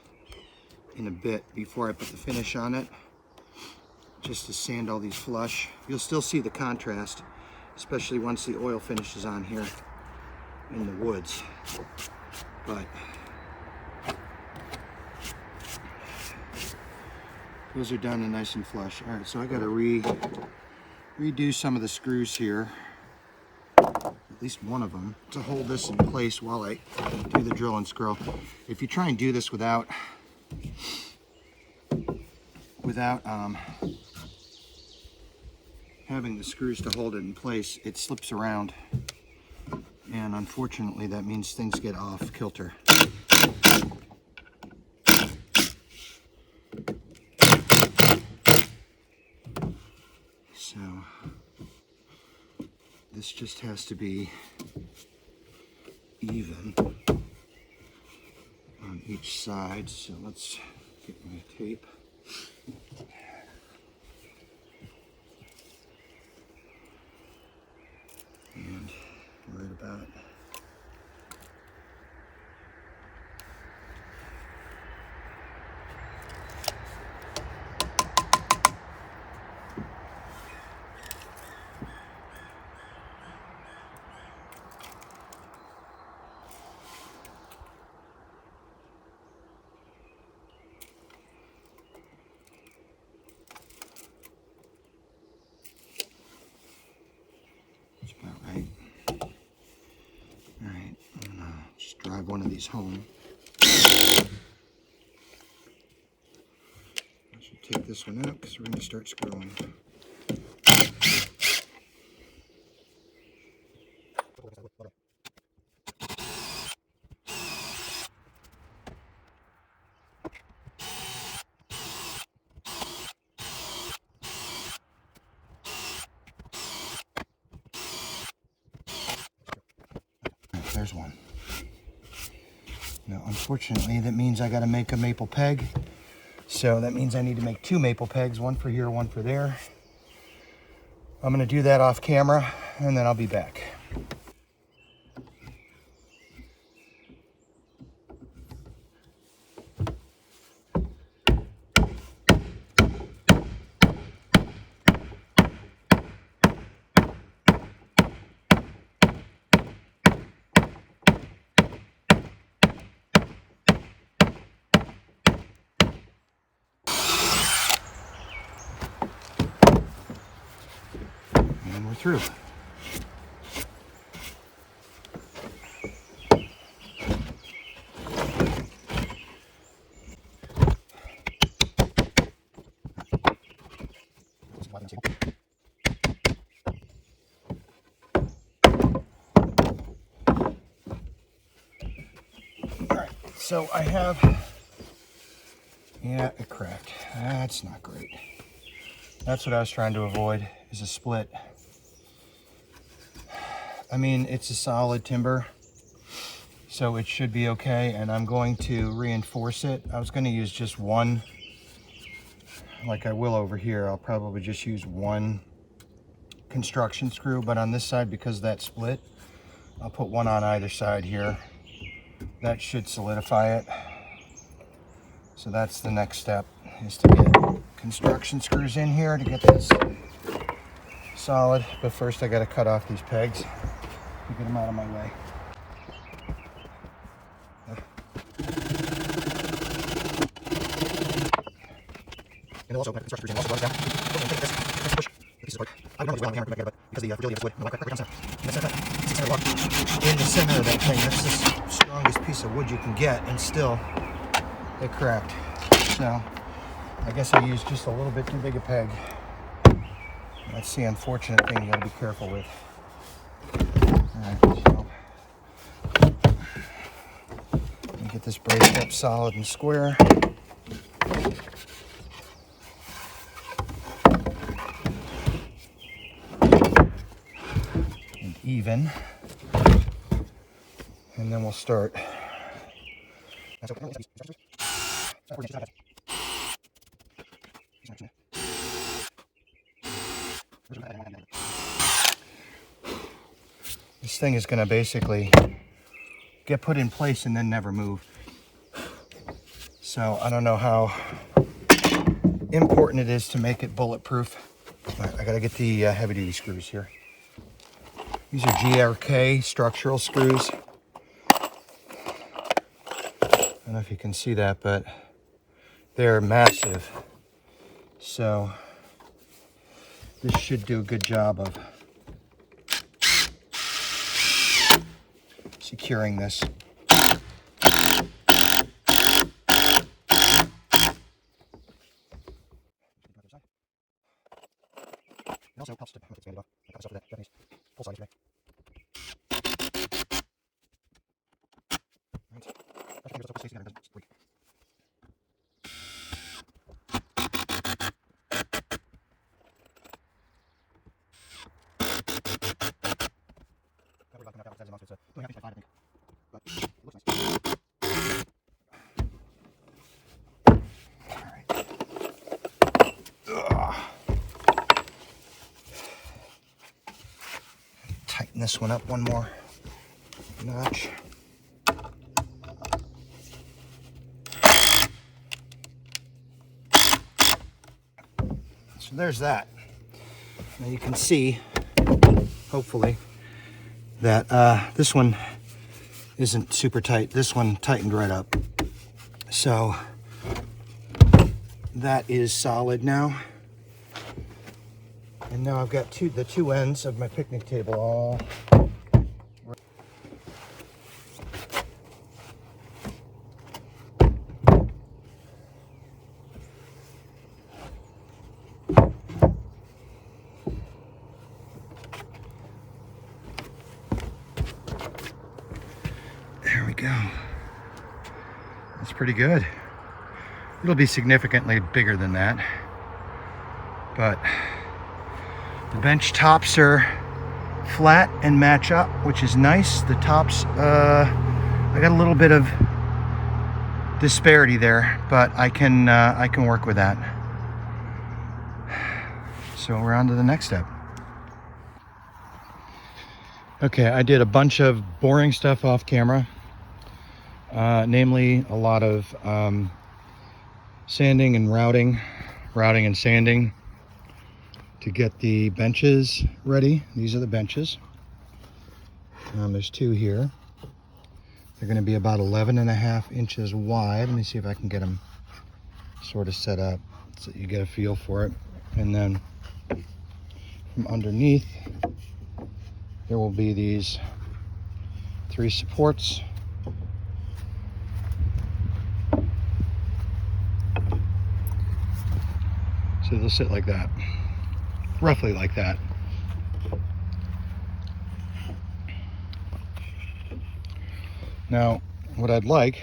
in a bit before I put the finish on it, just to sand all these flush. You'll still see the contrast, especially once the oil finishes on here in the woods. But those are done and nice and flush. All right, so I got to redo some of the screws here, at least one of them, to hold this in place while I do the drill and screw. If you try and do this without having the screws to hold it in place, it slips around, and unfortunately that means things get off kilter. So this just has to be even on each side. So let's get my tape. And right about right. All right, I'm gonna just drive one of these home. I should take this one out because we're gonna start screwing. There's one. Now, unfortunately, that means I got to make a maple peg. So that means I need to make two maple pegs, one for here, one for there. I'm going to do that off camera, and then I'll be back. through. Alright, so I have, yeah, it cracked. That's not great. That's what I was trying to avoid, is a split. I mean, it's a solid timber, so it should be okay, and I'm going to reinforce it. I was going to use just one, like I will over here. I'll probably just use one construction screw, but on this side, because of that split, I'll put one on either side here. That should solidify it. So that's the next step, is to get construction screws in here to get this solid. But first I got to cut off these pegs to get them out of my way. And also, my construction screws also goes down. This push the pieces apart. I would normally round the hammer, but because the fragility of this wood, I'm like, right down center. And that's in the center of that thing. That's the strongest piece of wood you can get, and still it cracked. So I guess I used just a little bit too big a peg. That's the unfortunate thing you gotta be careful with. Alright, so let me get this braced up solid and square. And even. And then we'll start. This thing is going to basically get put in place and then never move. So I don't know how important it is to make it bulletproof. Right, I got to get the heavy duty screws here. These are GRK structural screws. I don't know if you can see that, but they're massive. So this should do a good job of securing this. It also helps to expand it off. I cut myself with that Japanese full size today. Right. I think it's so together, it doesn't break. Tighten this one up one more notch. So there's that. Now you can see, hopefully, that this one isn't super tight. This one tightened right up. So that is solid now. And now I've got the two ends of my picnic table all. There we go. That's pretty good. It'll be significantly bigger than that, but the bench tops are flat and match up, which is nice. The tops, I got a little bit of disparity there, but I can work with that. So we're on to the next step. Okay, I did a bunch of boring stuff off camera, namely a lot of sanding and routing and sanding to get the benches ready. These are the benches. There's two here. They're going to be about 11.5 inches wide. Let me see if I can get them sort of set up so you get a feel for it. And then from from underneath, there will be these 3 supports. So they'll sit like that, roughly like that. Now, what I'd like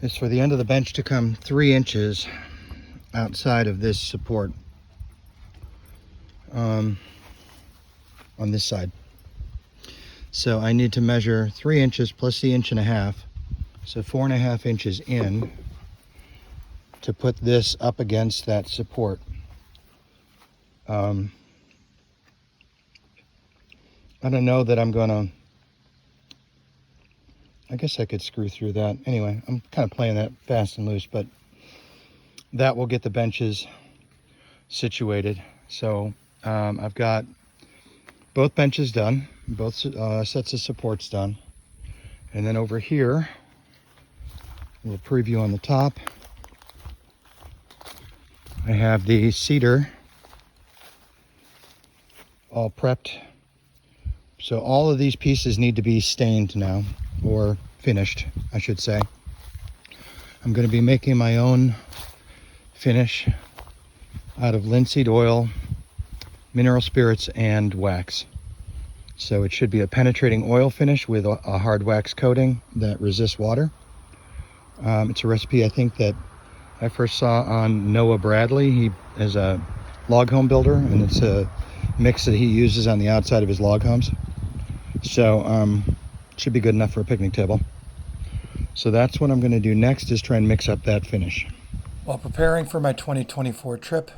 is for the end of the bench to come 3 inches outside of this support on this side. So I need to measure 3 inches plus the 1.5 inches, so 4.5 inches in, to put this up against that support. I don't know that I'm gonna, I guess I could screw through that. Anyway, I'm kind of playing that fast and loose, but that will get the benches situated. So I've got both benches done, both sets of supports done. And then over here, a little preview on the top, I have the cedar all prepped. So all of these pieces need to be stained now, or finished, I should say. I'm going to be making my own finish out of linseed oil, mineral spirits, and wax. So it should be a penetrating oil finish with a hard wax coating that resists water. It's a recipe I think that I first saw on Noah Bradley. He is a log home builder, and it's a mix that he uses on the outside of his log homes. So it should be good enough for a picnic table. So that's what I'm going to do next, is try and mix up that finish. While preparing for my 2024 trip,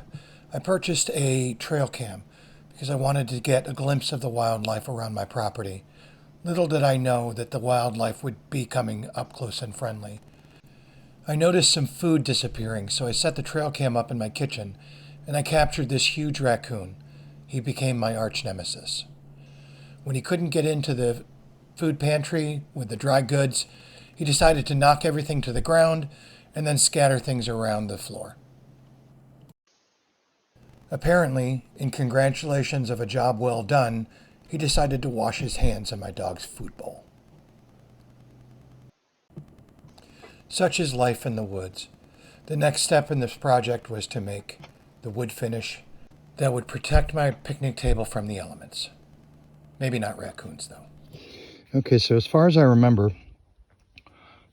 I purchased a trail cam because I wanted to get a glimpse of the wildlife around my property. Little did I know that the wildlife would be coming up close and friendly. I noticed some food disappearing, so I set the trail cam up in my kitchen, and I captured this huge raccoon. He became my arch nemesis. When he couldn't get into the food pantry with the dry goods, he decided to knock everything to the ground and then scatter things around the floor. Apparently, in congratulations of a job well done, he decided to wash his hands in my dog's food bowl. Such is life in the woods. The next step in this project was to make the wood finish that would protect my picnic table from the elements. Maybe not raccoons, though. Okay, so as far as I remember,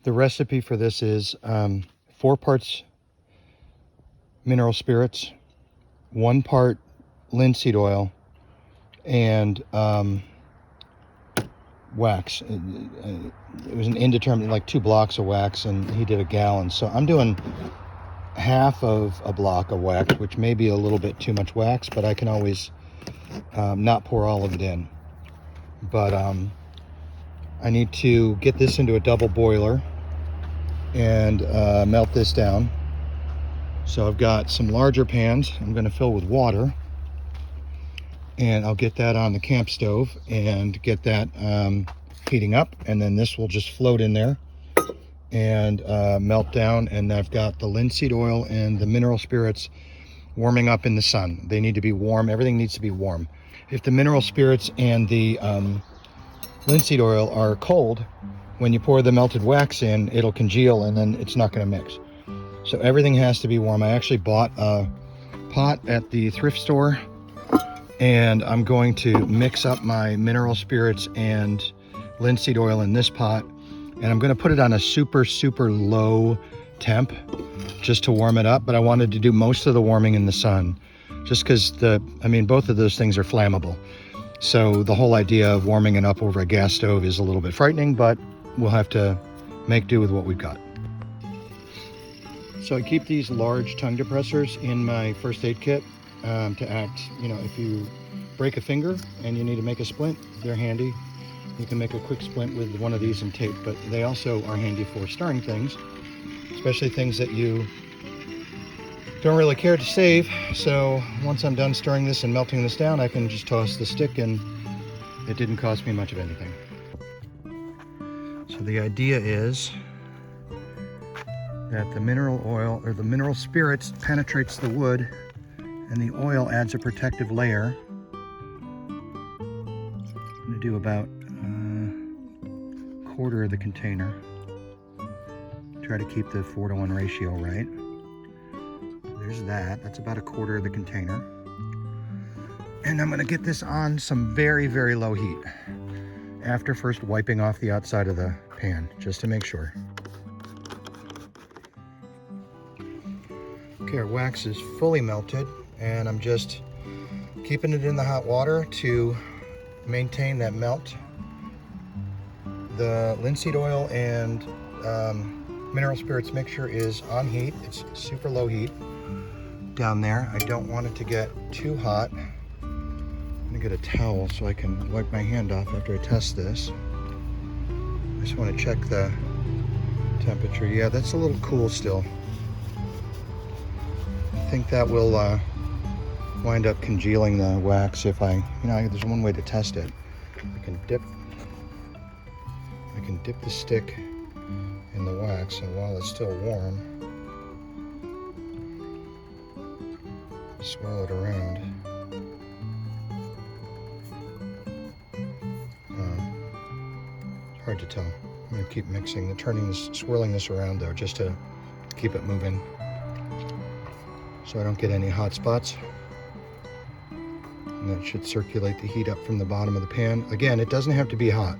the recipe for this is 4 parts mineral spirits, 1 part linseed oil, and wax. It was an indeterminate, like 2 blocks of wax, and he did a gallon. So I'm doing half of a block of wax, which may be a little bit too much wax, but I can always not pour all of it in. But I need to get this into a double boiler and melt this down. So I've got some larger pans I'm going to fill with water, and I'll get that on the camp stove and get that heating up, and then this will just float in there and melt down. And I've got the linseed oil and the mineral spirits warming up in the sun. They need to be warm. Everything needs to be warm. If the mineral spirits and the linseed oil are cold, when you pour the melted wax in, it'll congeal and then it's not going to mix. So everything has to be warm. I actually bought a pot at the thrift store, and I'm going to mix up my mineral spirits and linseed oil in this pot, and I'm going to put it on a super low temp just to warm it up. But I wanted to do most of the warming in the sun, just because both of those things are flammable. So the whole idea of warming it up over a gas stove is a little bit frightening, but we'll have to make do with what we've got. So I keep these large tongue depressors in my first aid kit to act, if you break a finger and you need to make a splint, they're handy. You can make a quick splint with one of these and tape, but they also are handy for stirring things, especially things that you don't really care to save. So once I'm done stirring this and melting this down, I can just toss the stick, and it didn't cost me much of anything. So the idea is that the mineral oil or the mineral spirits penetrates the wood And the oil adds a protective layer. I'm going to do about a quarter of the container. Try to keep the 4-to-1 ratio right. There's that. That's about a quarter of the container. And I'm going to get this on some very, very low heat after first wiping off the outside of the pan, just to make sure. Okay, our wax is fully melted, and I'm just keeping it in the hot water to maintain that melt. The linseed oil and mineral spirits mixture is on heat. It's super low heat down there. I don't want it to get too hot. I'm gonna get a towel so I can wipe my hand off after I test this. I just want to check the temperature. Yeah, that's a little cool still. I think that will wind up congealing the wax if there's one way to test it. I can dip the stick in the wax, and while it's still warm, swirl it around. It's hard to tell. I'm going to keep mixing, swirling this around though, just to keep it moving so I don't get any hot spots. And that should circulate the heat up from the bottom of the pan. Again, it doesn't have to be hot.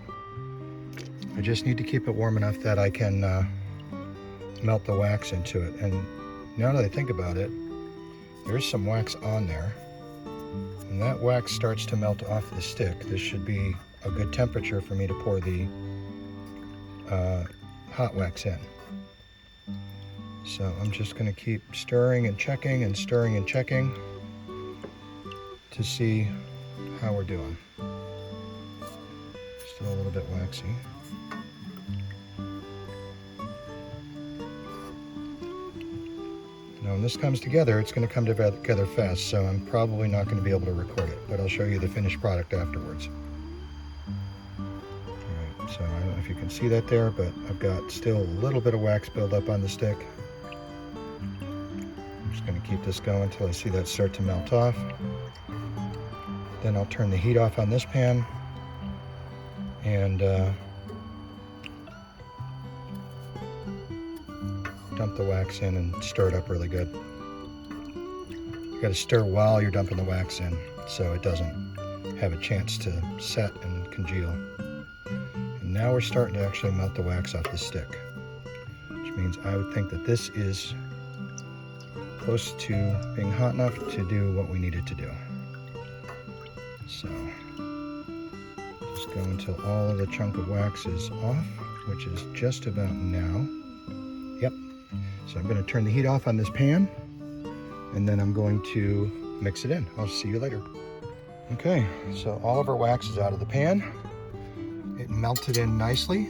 I just need to keep it warm enough that I can melt the wax into it. And now that I think about it, there's some wax on there. When that wax starts to melt off the stick, this should be a good temperature for me to pour the hot wax in. So I'm just going to keep stirring and checking and stirring and checking to see how we're doing. Still a little bit waxy. Now when this comes together, it's going to come together fast, so I'm probably not going to be able to record it, but I'll show you the finished product afterwards. Alright, so I don't know if you can see that there, but I've got still a little bit of wax buildup on the stick. I'm just going to keep this going until I see that start to melt off. Then I'll turn the heat off on this pan and dump the wax in and stir it up really good. You got to stir while you're dumping the wax in so it doesn't have a chance to set and congeal. And now we're starting to actually melt the wax off the stick, which means I would think that this is close to being hot enough to do what we need it to do. So just go until all of the chunk of wax is off, which is just about now. Yep. So I'm going to turn the heat off on this pan, and then I'm going to mix it in. I'll see you later. Okay, so all of our wax is out of the pan. It melted in nicely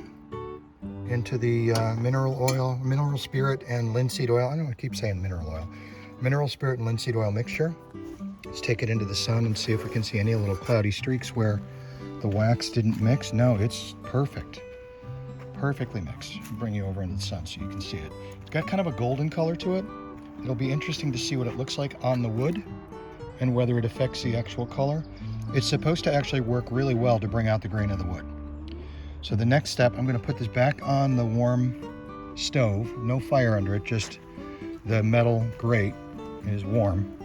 into the mineral spirit and linseed oil. I don't want to keep saying mineral oil. Mineral spirit and linseed oil mixture. Let's take it into the sun and see if we can see any little cloudy streaks where the wax didn't mix. No, it's perfect. Perfectly mixed. I'll bring you over into the sun so you can see it. It's got kind of a golden color to it. It'll be interesting to see what it looks like on the wood and whether it affects the actual color. It's supposed to actually work really well to bring out the grain of the wood. So the next step, I'm going to put this back on the warm stove. No fire under it, just the metal grate is warm.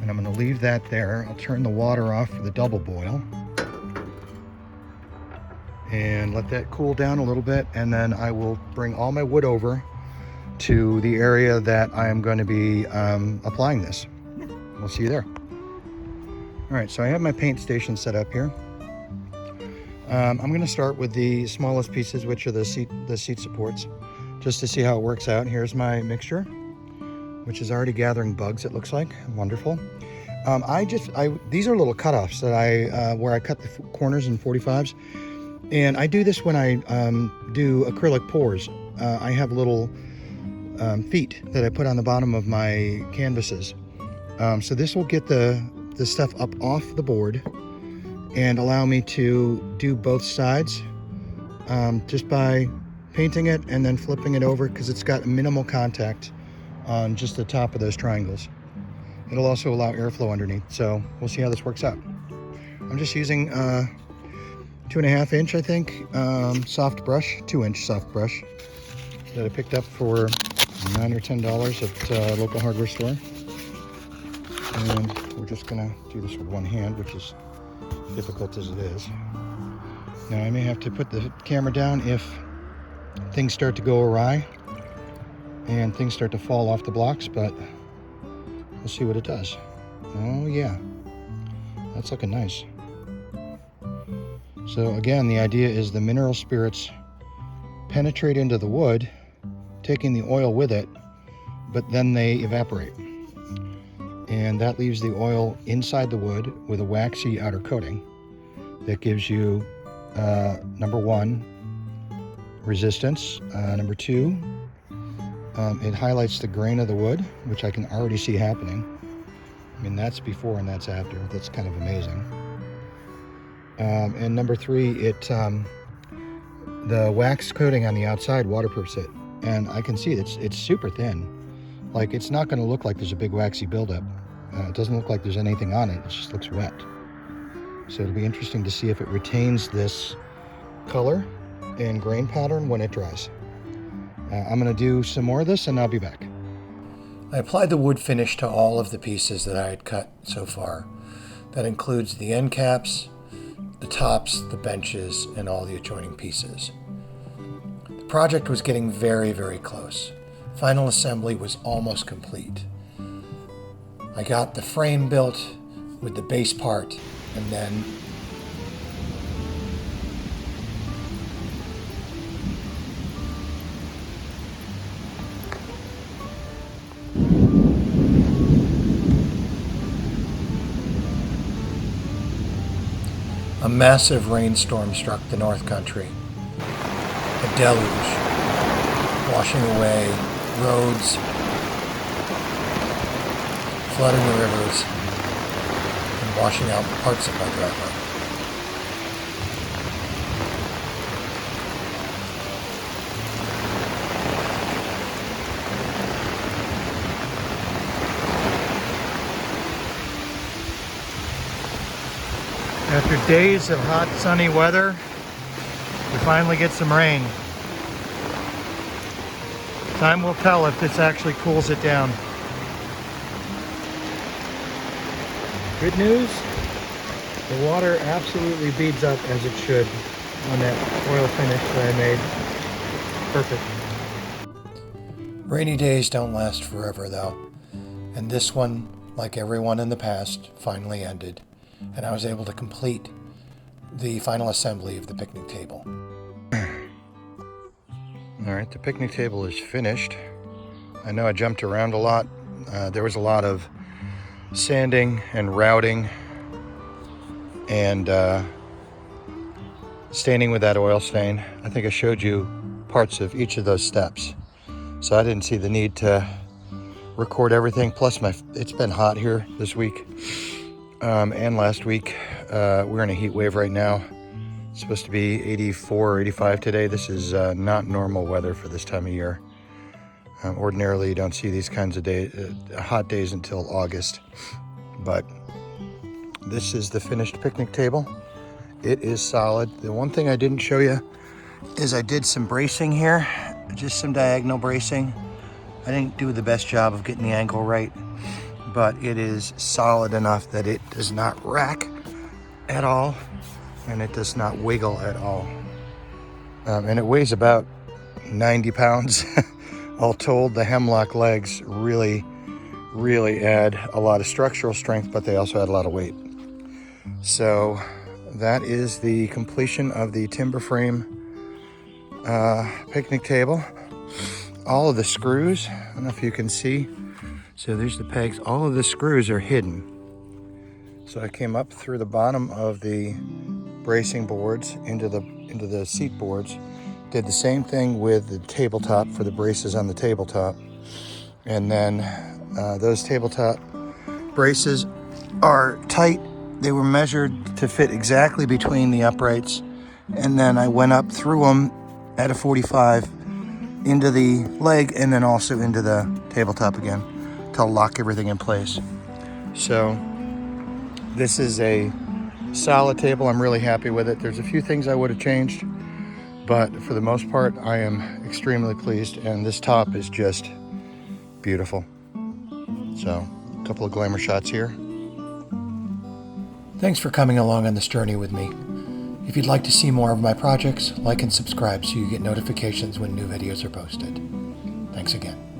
And I'm going to leave that there. I'll turn the water off for the double boil and let that cool down a little bit, and then I will bring all my wood over to the area that I am going to be applying this. We'll see you there. All right, so I have my paint station set up here. I'm going to start with the smallest pieces, which are the seat supports, just to see how it works out. Here's my mixture, which is already gathering bugs, it looks like. Wonderful. These are little cutoffs that where I cut the corners in 45s. And I do this when I do acrylic pours. I have little feet that I put on the bottom of my canvases. So this will get the stuff up off the board and allow me to do both sides just by painting it and then flipping it over, because it's got minimal contact on just the top of those triangles. it'll also allow airflow underneath. So we'll see how this works out. I'm just using 2.5 inch, I think, soft brush, 2-inch soft brush that I picked up for $9 or $10 at a local hardware store. And we're just gonna do this with one hand, which is difficult as it is. Now I may have to put the camera down if things start to go awry and things start to fall off the blocks, but we'll see what it does. Oh yeah, that's looking nice. So again, the idea is the mineral spirits penetrate into the wood, taking the oil with it, but then they evaporate. And that leaves the oil inside the wood with a waxy outer coating that gives you, number one, resistance. Number two, it highlights the grain of the wood, which I can already see happening. I mean, that's before and that's after. That's kind of amazing. And number three, the wax coating on the outside waterproofs it. And I can see it's super thin. Like, it's not going to look like there's a big waxy buildup. It doesn't look like there's anything on it. It just looks wet. So it'll be interesting to see if it retains this color and grain pattern when it dries. I'm going to do some more of this and I'll be back. I applied the wood finish to all of the pieces that I had cut so far. That includes the end caps, the tops, the benches, and all the adjoining pieces. The project was getting very, very close. Final assembly was almost complete. I got the frame built with the base part, and then a massive rainstorm struck the North Country. A deluge, washing away roads, flooding the rivers, and washing out parts of my driveway. After days of hot, sunny weather, we finally get some rain. Time will tell if this actually cools it down. Good news, the water absolutely beads up as it should on that oil finish that I made. Perfect. Rainy days don't last forever though, and this one, like every one in the past, finally ended. And I was able to complete the final assembly of the picnic table. All right, the picnic table is finished. I know I jumped around a lot. There was a lot of sanding and routing and staining with that oil stain. I think I showed you parts of each of those steps. So I didn't see the need to record everything. Plus it's been hot here this week. And last week. We're in a heat wave right now. It's supposed to be 84 or 85 today. This is not normal weather for this time of year. Ordinarily, you don't see these kinds of hot days until August. But this is the finished picnic table. It is solid. The one thing I didn't show you is I did some bracing here, just some diagonal bracing. I didn't do the best job of getting the angle right, but it is solid enough that it does not rack at all, and it does not wiggle at all. And it weighs about 90 pounds. All told, the hemlock legs really add a lot of structural strength, but they also add a lot of weight. So that is the completion of the timber frame picnic table. All of the screws, I don't know if you can see, so there's the pegs. All of the screws are hidden. So I came up through the bottom of the bracing boards into the seat boards. Did the same thing with the tabletop for the braces on the tabletop. And then those tabletop braces are tight. They were measured to fit exactly between the uprights. And then I went up through them at a 45 into the leg and then also into the tabletop again to lock everything in place. So this is a solid table. I'm really happy with it. There's a few things I would have changed, but for the most part, I am extremely pleased, and this top is just beautiful. So, a couple of glamour shots here. Thanks for coming along on this journey with me. If you'd like to see more of my projects, like and subscribe so you get notifications when new videos are posted. Thanks again.